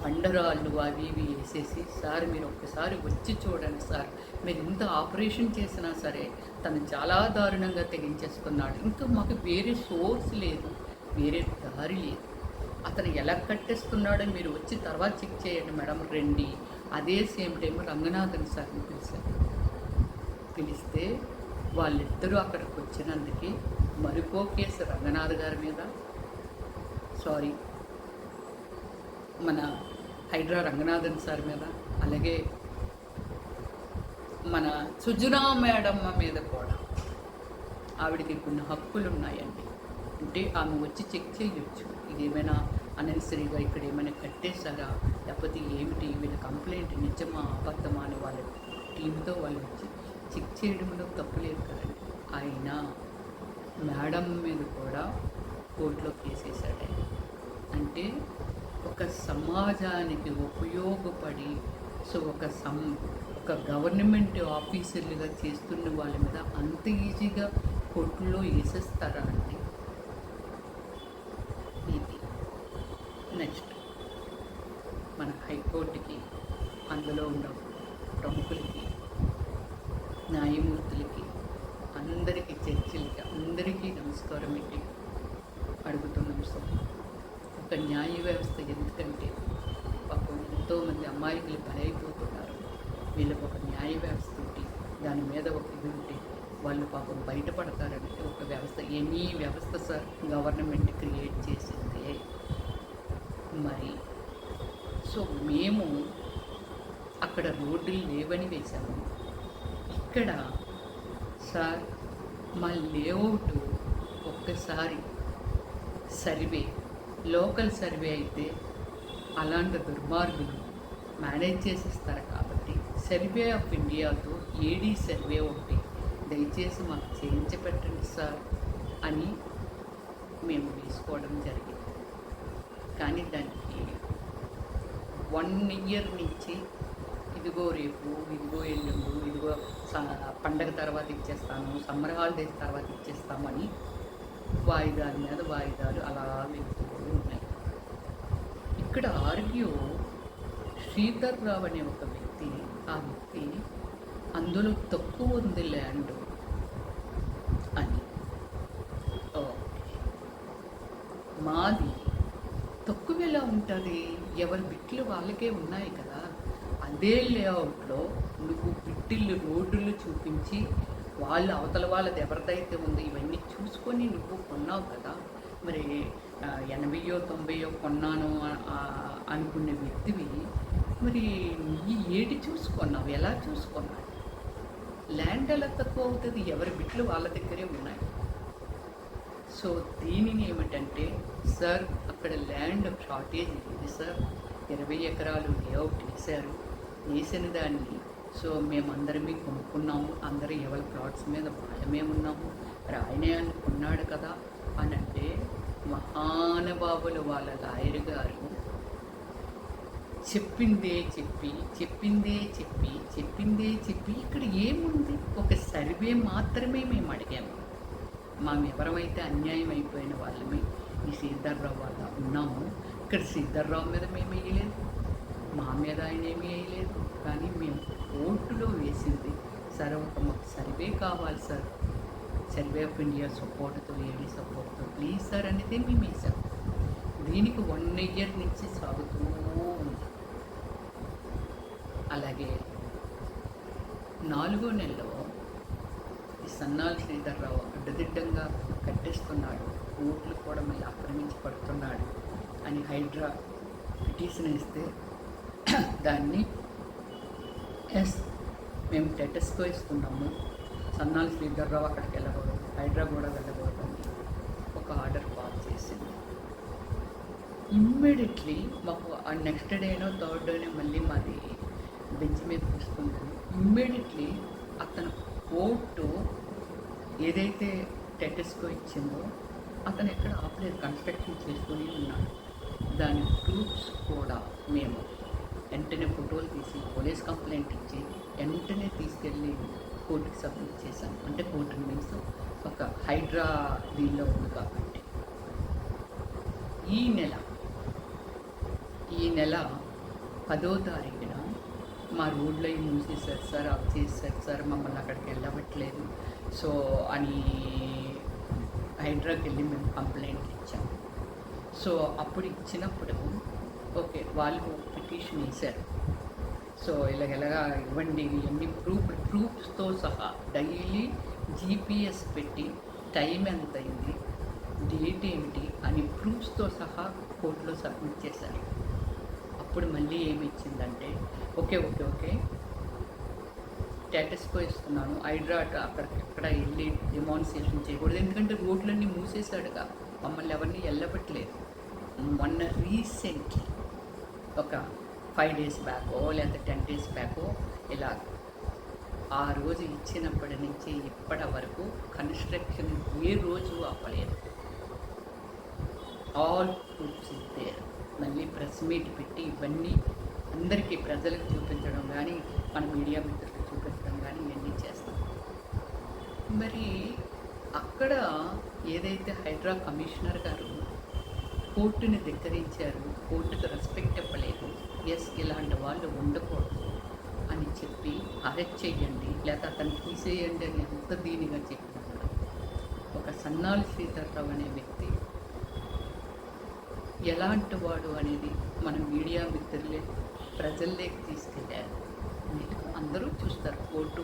బండరాళ్ళు అవి ఇవి వేసేసి, సార్ మీరు ఒక్కసారి వచ్చి చూడండి సార్, మీరు ఇంత ఆపరేషన్ చేసినా సరే తను చాలా దారుణంగా తెగించేస్తున్నాడు, ఇంకా మాకు వేరే సోర్స్ లేదు, వేరే దారి లేదు, అతను ఎలా కట్టేస్తున్నాడో మీరు వచ్చి తర్వాత చెక్ చేయండి మేడం రండి. అదే సేమ్ టైం రంగనాథన్ సార్ని పిలిచారు. పిలిస్తే వాళ్ళిద్దరూ అక్కడికి వచ్చినందుకే మరికో కేసు రంగనాథ్ గారి మీద, సారీ మన హైడ్రా రంగనాథన్ సార్ మీద, అలాగే మన సుజనా మేడమ్మ మీద కూడా ఆవిడకి కొన్ని హక్కులు ఉన్నాయండి. అంటే ఆమె వచ్చి చెక్ చేయొచ్చు, ఇదేమైనా అనెసరీగా ఇక్కడ ఏమైనా కట్టేశారా, లేకపోతే ఏమిటి, వీళ్ళ కంప్లైంట్ నిజమా అబద్ధమా అని వాళ్ళ టీంతో వాళ్ళు వచ్చి చెక్ చేయడంలో తప్పులేదు కదండి. అయినా మేడం మీద కూడా కోర్టులో కేసేశాడు. అంటే ఒక సమాజానికి ఉపయోగపడి ఒక గవర్నమెంట్ ఆఫీసర్లుగా చేస్తున్న వాళ్ళ మీద అంత ఈజీగా కోర్టులో వేసేస్తారా అండి? ఇది నెక్స్ట్ మన హైకోర్టుకి, అందులో ఉన్న ప్రముఖులకి, న్యాయమూర్తులకి, అందరికీ, జడ్జిలకి అందరికీ నమస్కారం పెట్టి అడుగుతున్నాం సార్, ఒక న్యాయ వ్యవస్థ, ఎందుకంటే పాపం ఎంతోమంది అమ్మాయిలు బలైపోతున్నారు, వీళ్ళకి ఒక న్యాయ వ్యవస్థ ఉంటే, దాని మీద ఒక ఇది ఉంటే వాళ్ళు పాపం బయటపడతారంటే ఒక వ్యవస్థ, ఎనీ వ్యవస్థ సార్ గవర్నమెంట్ క్రియేట్ చేసిందే. మరి సో మేము అక్కడ రోడ్డులు లేవని వేశాము, ఇక్కడ సార్ మా లేఅవుట్ ఒక్కసారి సర్వే, లోకల్ సర్వే అయితే అలాంటి దుర్మార్గులు మేనేజ్ చేసిస్తారు కాబట్టి సర్వే ఆఫ్ ఇండియాతో ఏడీ సర్వే ఒకటి దయచేసి మాకు చేయించబెట్టండి సార్ అని మేము వేసుకోవడం జరిగింది. కానీ దానికి 1 year నుంచి ఇదిగో రేపు, ఇదిగో ఎల్లుండు, ఇదిగో పండగ తర్వాత ఇచ్చేస్తాను, సమ్మర్ హాలిడేస్ తర్వాత ఇచ్చేస్తామని వాయిదాల మీద వాయిదాలు అలా వెళ్తూ ఉన్నాయి. ఇక్కడ ఆర్గ్యూ శ్రీధర్ రావు అనే ఒక వ్యక్తి, ఆ వ్యక్తి అందులో తక్కువ ఉంది ల్యాండ్ అని, మాది తక్కువ ఎలా ఉంటుంది, ఎవరి బిట్లు వాళ్ళకే ఉన్నాయి కదా, అదే లేఅవుట్లో నువ్వు బిట్టిళ్ళు రోడ్డులు చూపించి వాళ్ళు అవతల వాళ్ళది ఎవరిదైతే ఉందో ఇవన్నీ చూసుకొని నువ్వు కొన్నావు కదా, మరి 80 90 కొన్నాను అనుకునే వ్యక్తివి, మరి నీ ఏటి చూసుకున్నావు, ఎలా చూసుకున్నావు, ల్యాండ్ ఎలా తక్కువ అవుతుంది, ఎవరి బిట్లు వాళ్ళ దగ్గరే ఉన్నాయి. సో దీనిని ఏమిటంటే సార్ అక్కడ ల్యాండ్ షార్టేజ్ ఉంది సార్, 20 ఎకరాలు లేఅవుట్ వేశారు, వేసిన దాన్ని సో మేమందరమే కొనుక్కున్నాము, అందరూ ఎవరి ప్లాట్స్ మీద వాళ్ళమే ఉన్నాము, రాయనే అనుకున్నాడు కదా అని అంటే, మహానుభావులు వాళ్ళ లాయర్ గారు చెప్పిందే చెప్పి ఇక్కడ ఏముంది, ఒక సర్వే మాత్రమే మేము అడిగాము, ఎవరమైతే అన్యాయం అయిపోయిన వాళ్ళమే ఈ శ్రీధర్రావు వాళ్ళ ఉన్నాము, ఇక్కడ శ్రీధర్రావు మీద మేము వేయలేదు, మా మీద ఆయన ఏమీ వేయలేదు, కానీ మేము కోర్టులో వేసింది సార్ మాకు సర్వే కావాలి సార్, సర్వే ఆఫ్ ఇండియా సపోర్ట్తో, ఏడీ సపోర్ట్తో ప్లీజ్ సార్ అనేది మేము వేసాం. దీనికి 1 year నుంచి సాగుతూ ఉంది. అలాగే 4వ నెలలో ఈ సన్నాల శ్రీధర్రావు అడ్డదిడ్డంగా కట్టేస్తున్నాడు, కోర్టులు కూడా మళ్ళీ ఆక్రమించి పడుతున్నాడు అని హైడ్రా పిటిషన్ ఇస్తే దాన్ని మేము టెటస్కో ఇస్తున్నాము, సన్నాల శ్రీధర్రావు అక్కడికి వెళ్ళకూడదు, హైడ్రా కూడా వెళ్ళకూడదు అని ఒక ఆర్డర్ పాస్ చేసింది. ఇమ్మీడియట్లీ మాకు ఆ నెక్స్ట్ డేనో 3rd డేనో మళ్ళీ మాది బెంచ్ మీద తీసుకుంటాను. ఇమ్మీడియట్లీ అతను కోర్టు ఏదైతే టెటస్కో ఇచ్చిందో అతను ఎక్కడ ఆపలేదు, కన్స్ట్రక్షన్ చేసుకుని ఉన్నాడు. దాని ప్రూఫ్స్ కూడా మేము వెంటనే ఫోటోలు తీసి పోలీస్ కంప్లైంట్ ఇచ్చి వెంటనే తీసుకెళ్ళి కోర్టుకి సబ్మిట్ చేశాను. అంటే కోర్టు మీన్స్ ఒక హైడ్రా దీనిలో ఉంది కాబట్టి ఈ నెల 10వ తారీఖున మా రోడ్లు అవి మూసేశారు సార్, ఆఫ్ చేశారు సార్, మమ్మల్ని అక్కడికి వెళ్ళవట్లేదు సో అని హైడ్రాకి వెళ్ళి మేము కంప్లైంట్ ఇచ్చాం. సో అప్పుడు ఇచ్చినప్పుడు ఓకే వాళ్ళు పిటిషన్ వేశారు. సో ఇలాగెలాగా ఇవ్వండి ఇవన్నీ ప్రూఫ్స్తో సహా డైలీ జీపీఎస్ పెట్టి టైం ఎంత అయింది, డేట్ ఏమిటి అని ప్రూఫ్స్తో సహా కోర్టులో సబ్మిట్ చేశారు. అప్పుడు మళ్ళీ ఏమి ఇచ్చిందంటే okay okay okay status quo ఇస్తున్నాను, హైడ్రా అక్కడికెక్కడ వెళ్ళి డెమాన్స్ట్రేషన్ చేయకూడదు, ఎందుకంటే రోడ్లన్నీ మూసేశాడుగా, మమ్మల్ని ఎవరిని వెళ్ళబట్టలేదు. మొన్న రీసెంట్లీ ఒక 5 days బ్యాకో లేకపోతే 10 days బ్యాకో ఇలా ఆ రోజు ఇచ్చినప్పటి నుంచి ఇప్పటి వరకు కన్స్ట్రక్షన్ ఏ రోజు ఆపలేదు. All proofs there. మళ్ళీ ప్రెస్ మీట్ పెట్టి ఇవన్నీ అందరికీ ప్రజలకు చూపించడం కానీ మన మీడియా మిత్రులకు చూపించడం కానీ ఇవన్నీ చేస్తాం. మరి అక్కడ ఏదైతే హైడ్రా కమిషనర్ గారు కోర్టుని ధిక్కరించారు, కోర్టుకు రెస్పెక్ట్ ఇవ్వలేదు, ఎస్ ఇలాంటి వాళ్ళు ఉండకూడదు అని చెప్పి అరెస్ట్ చేయండి లేక అతను తీసేయండి అని ఎంత దీనిగా చెప్పినప్పుడు ఒక సన్నాలు శ్రీధర్రావు అనే వ్యక్తి ఎలాంటి వాడు అనేది మన మీడియా మిత్రులే ప్రజల్లోకి తీసుకెళ్ళారు. అందరూ చూస్తారు, కోర్టు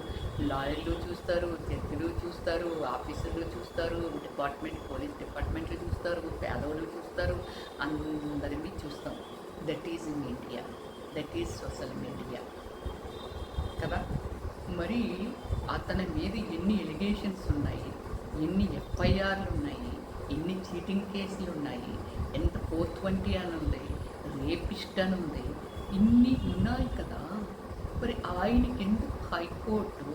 లాయర్లు చూస్తారు, జడ్జిలు చూస్తారు, ఆఫీసర్లు చూస్తారు, పోలీస్ డిపార్ట్మెంట్లు చూస్తారు, పేదవాళ్ళు చూస్తారు, అందరినీ చూస్తాం. That is in India, that is social media కదా. మరి అతని మీద ఎన్ని ఎలిగేషన్స్ ఉన్నాయి, ఎన్ని ఎఫ్ఐఆర్లు ఉన్నాయి, ఎన్ని చీటింగ్ కేసులు ఉన్నాయి, ఎంత 420 అని ఉంది, రేపిస్ట్ అని ఉంది, ఇన్ని ఉన్నాయి కదా. మరి ఆయనకి ఎందుకు హైకోర్టు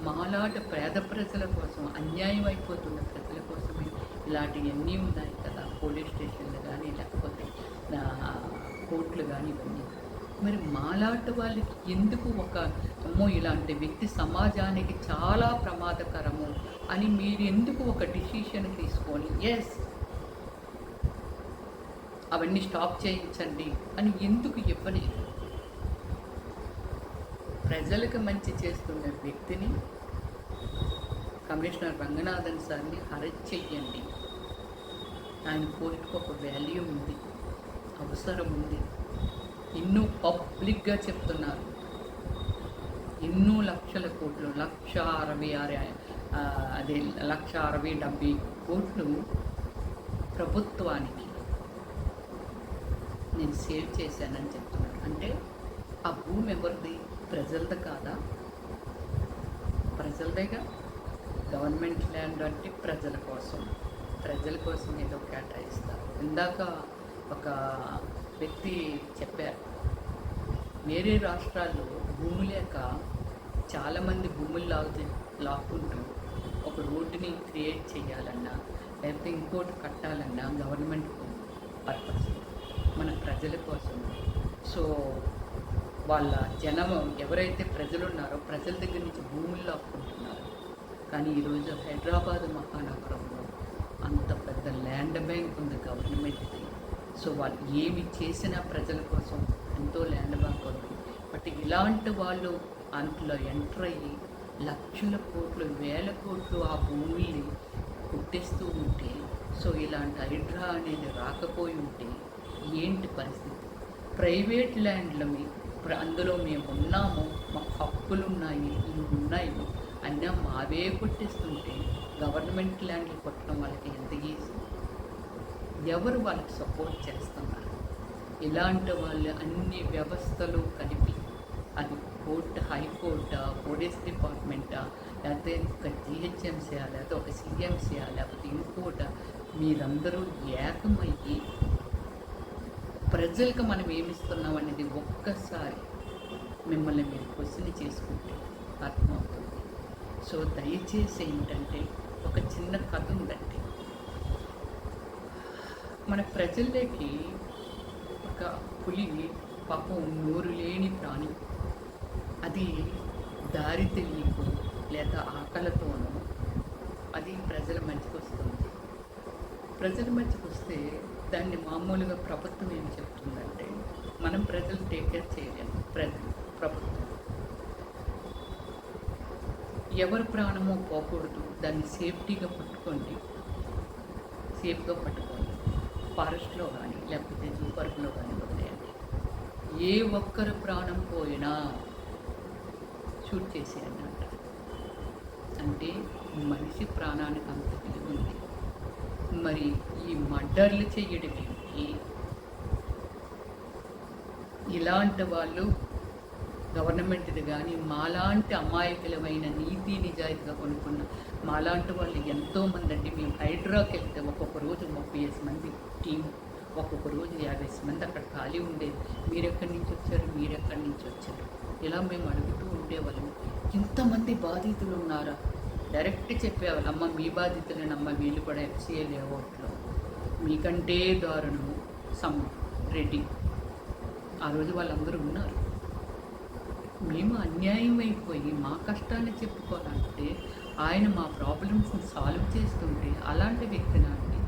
మాలాట పేద ప్రజల కోసం, అన్యాయం అయిపోతున్న ప్రజల కోసమే ఇలాంటివన్నీ ఉన్నాయి కదా, పోలీస్ స్టేషన్లు కానీ లేకపోతే కోర్టులు కానీ ఇవన్నీ. మరి మాలాట వాళ్ళకి ఎందుకు అమ్మో ఇలాంటి వ్యక్తి సమాజానికి చాలా ప్రమాదకరము అని మీరు ఎందుకు ఒక డిసిషన్ తీసుకొని ఎస్ అవన్నీ స్టాప్ చేయించండి అని ఎందుకు ఇవ్వలేదు? ప్రజలకు మంచి చేస్తున్న వ్యక్తిని కమిషనర్ రంగనాథన్ సార్ని అరెస్ట్ చెయ్యండి. ఆయన పోస్ట్కి ఒక వాల్యూ ఉంది, అవసరం ఉంది. ఎన్నో పబ్లిక్గా చెప్తున్నారు, ఎన్నో లక్షల కోట్లు, 1,60,70 కోట్లు ప్రభుత్వానికి నేను సేవ్ చేశానని చెప్తున్నాను. అంటే ఆ భూమి ఎవరిది? ప్రజలది కాదా? ప్రజలదేగా. గవర్నమెంట్ ల్యాండ్ అంటే ప్రజల కోసం ఏదో కేటాయిస్తారు. ఇందాక ఒక వ్యక్తి చెప్పారు, వేరే రాష్ట్రాల్లో భూమి లేక చాలామంది భూములు లాక్కుంటూ ఒక రోడ్డుని క్రియేట్ చేయాలన్నా లేకపోతే ఇంకోటి కట్టాలన్నా గవర్నమెంట్ పర్పస్, మన ప్రజల కోసం. సో వాళ్ళ జనం ఎవరైతే ప్రజలు ఉన్నారో ప్రజల దగ్గర నుంచి భూములు లాక్కుంటున్నారు. కానీ ఈరోజు హైదరాబాద్ మహానగరంలో అంత పెద్ద ల్యాండ్ బ్యాంక్ ఉంది గవర్నమెంట్ది. సో వాళ్ళు ఏమి చేసినా ప్రజల కోసం ఎంతో ల్యాండ్ బ్యాంక్ ఉంది. బట్ ఇలాంటి వాళ్ళు అందులో ఎంటర్ అయ్యి లక్షల కోట్లు, వేల కోట్లు ఆ భూమిని కొట్టేస్తూ ఉంటే, సో ఇలాంటి హైడ్రా అనేది రాకపోయి ఉంటే ఏంటి పరిస్థితి? ప్రైవేట్ ల్యాండ్లని అందులో మేము ఉన్నాము, మాకు హక్కులు ఉన్నాయి, ఇవి ఉన్నాయి అన్నా మావే కొట్టేస్తుంటే గవర్నమెంట్ ల్యాండ్లు కొట్టడం వాళ్ళకి ఎంత ఈజీ? ఎవరు వాళ్ళకి సపోర్ట్ చేస్తున్నారు? ఇలాంటి వాళ్ళు అన్ని వ్యవస్థలు కలిపి, అది కోర్టు, హైకోర్టా, పోలీస్ డిపార్ట్మెంటా, లేకపోతే ఒక జిహెచ్ఎంసీయా, లేకపోతే ఒక సిఎంసీయా, లేకపోతే ఇంకోట, మీరందరూ ఏకమయ్యి ప్రజలకు మనం ఏమిస్తున్నాం అనేది ఒక్కసారి మిమ్మల్ని మీరు క్వశ్చన్ చేసుకుంటే అర్థమవుతుంది. సో దయచేసి ఏంటంటే ఒక చిన్న కథ ఉందండి. మన ప్రజల్లోకి ఒక పులి పాపం నోరు లేని ప్రాణి, అది దారి తెలియకు లేదా ఆకలితోనూ అది ప్రజల మధ్యకి వస్తుంది. ప్రజల మధ్యకి వస్తే దాన్ని మామూలుగా ప్రభుత్వం ఏం చెప్తుందంటే మనం ప్రజలు టేక్ కేర్ చేయలేము. ప్రభుత్వం ఎవరి ప్రాణమో పోకూడదు, దాన్ని సేఫ్గా పట్టుకోండి. ఫారెస్ట్లో కానీ లేకపోతే జూ పార్క్లో కానీ వదిలేయండి. ఏ ఒక్కరి ప్రాణం పోయినా షూట్ చేసేయండి అంటారు. అంటే మనిషి ప్రాణానికి అంత విలువ ఉంది. మరి ఈ మర్డర్లు చేయడం ఏంటి? ఇలాంటి వాళ్ళు గవర్నమెంట్ది కానీ మాలాంటి అమాయకులమైన నీతి నిజాయితీగా కొనుక్కున్న మాలాంటి వాళ్ళు ఎంతోమంది అండి. మేము హైడ్రాకి వెళ్తే ఒక్కొక్క రోజు 30 మంది టీం, ఒక్కొక్క రోజు 50 మంది అక్కడ ఖాళీ ఉండేది. మీరెక్కడి నుంచి వచ్చారు ఇలా మేము అడుగుతూ ఉండేవాళ్ళం. ఇంతమంది బాధితులు ఉన్నారా? డైరెక్ట్ చెప్పేవాళ్ళు, అమ్మ మీ బాధితులేనమ్మ, వీళ్ళు కూడా FCA లేఅవుట్లో మీకంటే దారుణము రెడ్డి. ఆ రోజు వాళ్ళందరూ ఉన్నారు. మేము అన్యాయం అయిపోయి మా కష్టాన్ని చెప్పుకోవాలంటే ఆయన మా ప్రాబ్లమ్స్ని సాల్వ్ చేస్తుంటే అలాంటి వ్యక్తిని అండి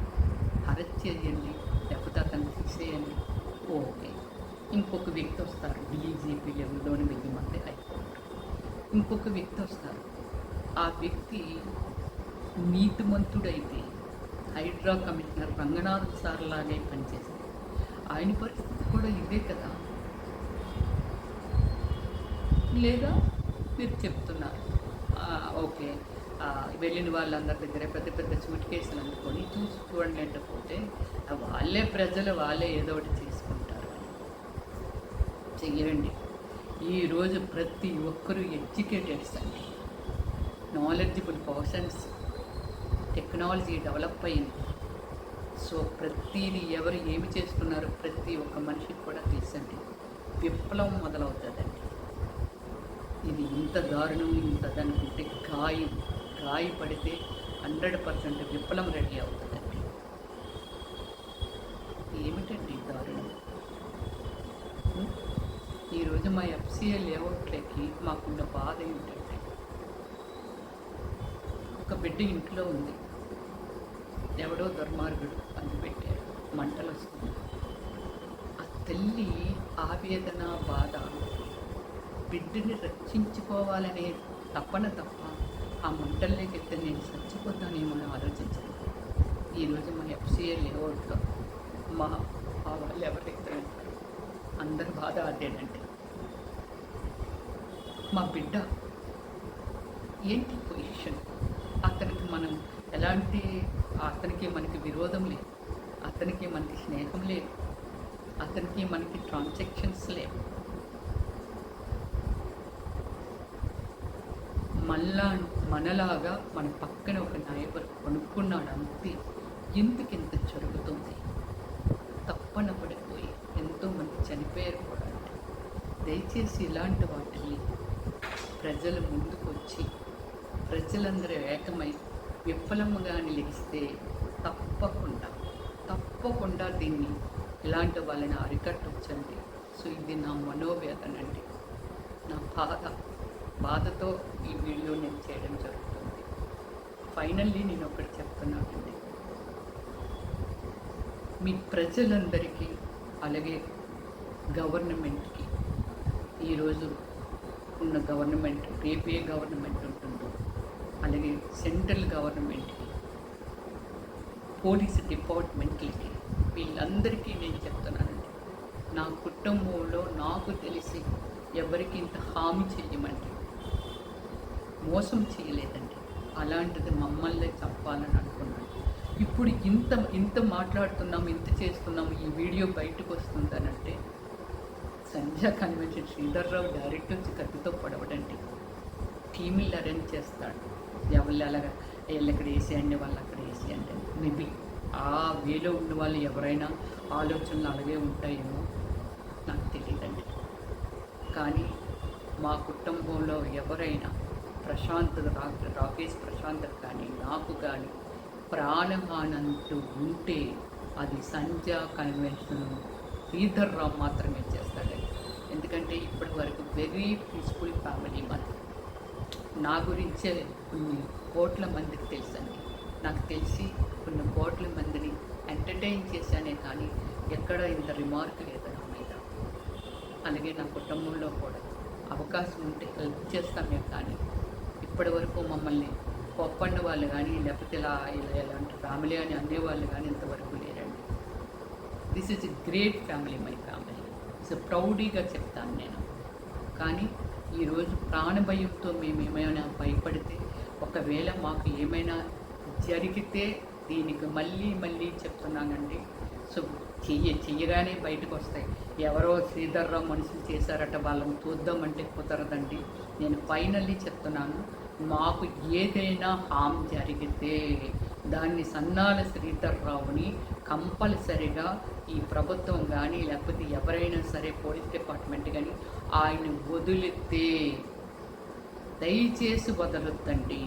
అరెస్ట్ చేయండి, లేకపోతే అతను తీసేయండి. ఓకే, ఇంకొక వ్యక్తి వస్తారు, DGP లెవెల్లోని వెయ్యమంటే హైకోర్టు. ఇంకొక వ్యక్తి వస్తారు, ఆ వ్యక్తి నీతిమంతుడైతే హైడ్రా కమిషనర్ రంగనాథ్ సార్ లాగే పనిచేస్తే ఆయన పరిస్థితి కూడా ఇదే కదా. లేదా మీరు చెప్తున్నారు ఓకే, వెళ్ళిన వాళ్ళందరి దగ్గర పెద్ద పెద్ద సూట్ కేసులు అనుకొని చూడండి అంటే పోతే వాళ్ళే ప్రజలు వాళ్ళే ఏదో ఒకటి చేసుకుంటారు. చెయ్యండి. ఈరోజు ప్రతి ఒక్కరూ ఎడ్యుకేటెడ్స్ అండి, నాలెడ్జబుల్ పర్సన్స్. టెక్నాలజీ డెవలప్ అయింది. సో ప్రతిదీ ఎవరు ఏమి చేస్తున్నారో ప్రతి ఒక్క మనిషికి కూడా తెలుసండి. విప్లవం మొదలవుతుందండి. ఇది ఇంత దారుణం ఇంతదనుకుంటే గాయపడితే 100% విప్లవం రెడీ అవుతుందండి. ఏమిటండి దారుణం? ఈరోజు మా FCA లేఅవుట్లకి మాకున్న బాధ ఏమిటంటే, ఒక బిడ్డ ఇంట్లో ఉంది, ఎవడో దుర్మార్గుడు పెట్టాడు, మంటలు వస్తుంది. ఆ తల్లి ఆవేదన బాధ, బిడ్డని రక్షించుకోవాలనే తప్ప ఆ మంటల్లోకి వెళ్తే నేను చచ్చిపోతానేమో అని ఆలోచించాను. ఈరోజు మా FCA లేఅవుట్లో మా వాళ్ళు ఎవరైతే ఉంటారో అందరి బాధ అదేనండి. మా బిడ్డ ఏంటి పొజిషన్, అతనికి మనం ఎలాంటి, అతనికి మనకి విరోధం లేదు, అతనికి మనకి స్నేహం లేదు, అతనికి మనకి ట్రాన్సాక్షన్స్ లేవు. మనలాగా మన పక్కన ఒక నైబర్ కొనుక్కున్నాడు అంతే. ఎందుకింత జరుగుతుంది? తప్పన పడిపోయి ఎంతోమంది చనిపోయారు కూడా. అంటే దయచేసి ఇలాంటి వాటిని ప్రజలు ముందుకు వచ్చి ప్రజలందరూ ఏకమై విఫలముగాని లెగిస్తే తప్పకుండా దీన్ని ఇలాంటి వాళ్ళని అరికట్టొచ్చండి. సో ఇది నా మనోవేదనండి, నా బాధతో ఈ వీడియో నేను చేయడం జరుగుతుంది. ఫైనల్లీ నేను ఒకటి చెప్తున్నానండి, మీ ప్రజలందరికీ అలాగే గవర్నమెంట్కి, ఈరోజు ఉన్న గవర్నమెంట్ రేపు ఏ గవర్నమెంట్ ఉంటుందో, అలాగే సెంట్రల్ గవర్నమెంట్కి, పోలీస్ డిపార్ట్మెంట్లకి, వీళ్ళందరికీ నేను చెప్తున్నానండి, నా కుటుంబంలో నాకు తెలిసి ఎవరికి ఇంత హామీ చేయమండి, మోసం చేయలేదండి. అలాంటిది మమ్మల్ని చంపాలని అనుకున్నాను. ఇప్పుడు ఇంత మాట్లాడుతున్నాము, ఇంత చేస్తున్నాము, ఈ వీడియో బయటకు వస్తుందనంటే సంధ్యా కన్వెన్షన్ శ్రీధర్రావు డైరెక్ట్ వచ్చి కత్తితో పొడవడండి. టీములు అరేంజ్ చేస్తాడు, ఎవరు అలాగా వీళ్ళు ఎక్కడ వేసేయండి, వాళ్ళు అక్కడ వేసేయండి. మేబీ ఆ వేలో ఉన్న వాళ్ళు ఎవరైనా ఆలోచనలు అలాగే ఉంటాయేమో నాకు తెలియదండి. కానీ మా కుటుంబంలో ఎవరైనా రాకేష్ ప్రశాంత్ కానీ నాకు కానీ ప్రాణహానంటూ ఉంటే అది సంధ్యా కన్వెన్షన్ శ్రీధర్రావు మాత్రమే చేస్తాడండి. ఎందుకంటే ఇప్పటి వరకు వెరీ పీస్ఫుల్ ఫ్యామిలీ మాది. నా గురించే కొన్ని కోట్ల మందికి తెలుసండి. నాకు తెలిసి కొన్ని కోట్ల మందిని ఎంటర్టైన్ చేశానే కానీ ఎక్కడ ఇంత రిమార్క్ లేదు నా మీద. అలాగే నా కుటుంబంలో కూడా అవకాశం ఉంటే హెల్ప్ చేస్తామే కానీ ఇప్పటి వరకు మమ్మల్ని కోప్పడిన వాళ్ళు కానీ లేకపోతే ఇలా ఇలా ఇలాంటి ఫ్యామిలీ అని అనేవాళ్ళు కానీ ఇంతవరకు లేరండి. This is a great family, my family. So ప్రౌడీగా చెప్తాను నేను. కానీ ఈరోజు ప్రాణభయంతో మేము ఏమైనా భయపడితే, ఒకవేళ మాకు ఏమైనా జరిగితే దీనికి మళ్ళీ చెప్తున్నానండి. సో చెయ్యగానే బయటకు వస్తాయి. ఎవరో శ్రీధర్రావు మనుషులు చేశారట, వాళ్ళని చూద్దామంటే కుదరదండి. నేను ఫైనల్లీ చెప్తున్నాను, మాకు ఏదైనా హామ్ జరిగితే దాన్ని సన్నాల శ్రీధర్రావుని కంపల్సరిగా ఈ ప్రభుత్వం కానీ లేకపోతే ఎవరైనా సరే పోలీస్ డిపార్ట్మెంట్ కానీ ఆయన వదిలితే, దయచేసి వదలొద్దండి,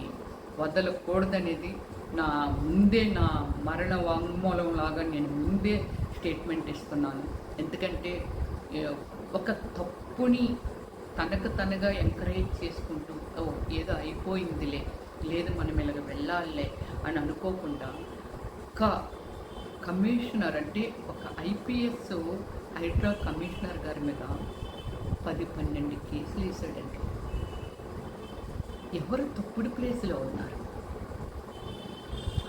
వదలకూడదనేది నా ముందే, నా మరణ వాంగ్మూలం లాగా నేను ముందే స్టేట్మెంట్ ఇస్తున్నాను. ఎందుకంటే ఒక తప్పుని తనకు తనగా ఎంకరేజ్ చేసుకుంటూ ఏదో అయిపోయిందిలే, లేదు మనం ఇలాగ వెళ్ళాలే అని అనుకోకుండా, ఒక కమిషనర్ అంటే ఒక ఐపీఎస్ హైడ్రా కమిషనర్ గారి మీద 10-12 కేసులు వేసాడండి. ఎవరు తప్పుడు ప్లేస్లో ఉన్నారు?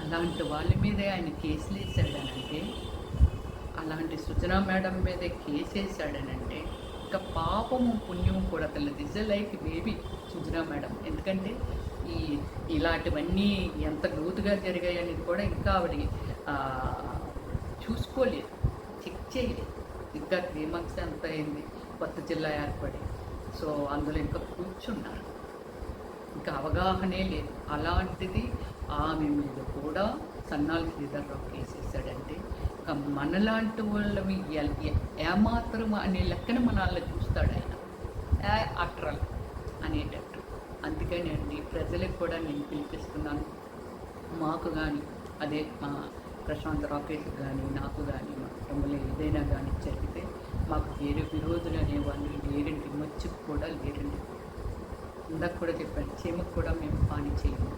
అలాంటి వాళ్ళ మీదే ఆయన కేసులు వేసాడనంటే, అలాంటి సుజనా మేడం మీదే కేసు వేసాడనంటే ఇంకా పాపము పుణ్యము కూడా తెలియదు. Is like baby Sujana madam. ఎందుకంటే ఇలాంటివన్నీ ఎంత లోతుగా జరిగాయి అనేది కూడా ఇంకా ఆవిడ చూసుకోలేదు, చెక్ చేయలేదు. ఇంకా 3 months ఎంత అయింది కొత్త జిల్లా ఏర్పడి. సో అందులో ఇంకా కూర్చున్నారు, ఇంకా అవగాహనే లేదు. అలాంటిది ఆమె మీద కూడా సన్నాల శ్రీధర్రావు కేసేసాడంటే ఇంకా మనలాంటి వాళ్ళవి ఏమాత్రం అనే లెక్కన మనల్ని చూస్తాడు ఆయన, అట్రల్ అనేటట్టు. అందుకని అండి ప్రజలకు కూడా నేను పిలిపిస్తున్నాను, మాకు కానీ అదే మా ప్రశాంత్ రాకేష్ కానీ నాకు కానీ మా కుటుంబంలో ఏదైనా కానీ జరిగితే మాకు వేరే విరోధులు అనేవాళ్ళు లేరండి, మచ్చుకు కూడా లేరండి. ఇందాక కూడా చెప్పాను, చీమకు కూడా మేము హాని చేయము.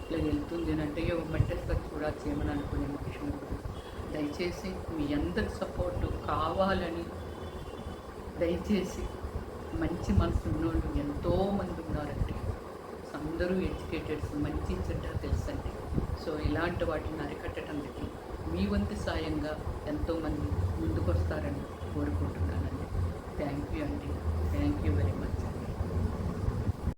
ఇలా వెళ్తుంది అంటే మట్టేస్తా కూడా చీమని అనుకునే మనుషులు. దయచేసి మీ అందరి సపోర్టు కావాలని, దయచేసి మంచి మనసు ఉన్నోళ్ళు ఎంతోమంది ఉన్నారండి. అందరూ ఎడ్యుకేటెడ్స్, మంచి చెడ్డ తెలుసండి. సో ఇలాంటి వాటిని అరికట్టడానికి మీ వంతు సాయంగా ఎంతోమంది ముందుకు వస్తారని కోరుకుంటున్నానండి. థ్యాంక్ యూ అండి, థ్యాంక్ యూ వెరీ మచ్.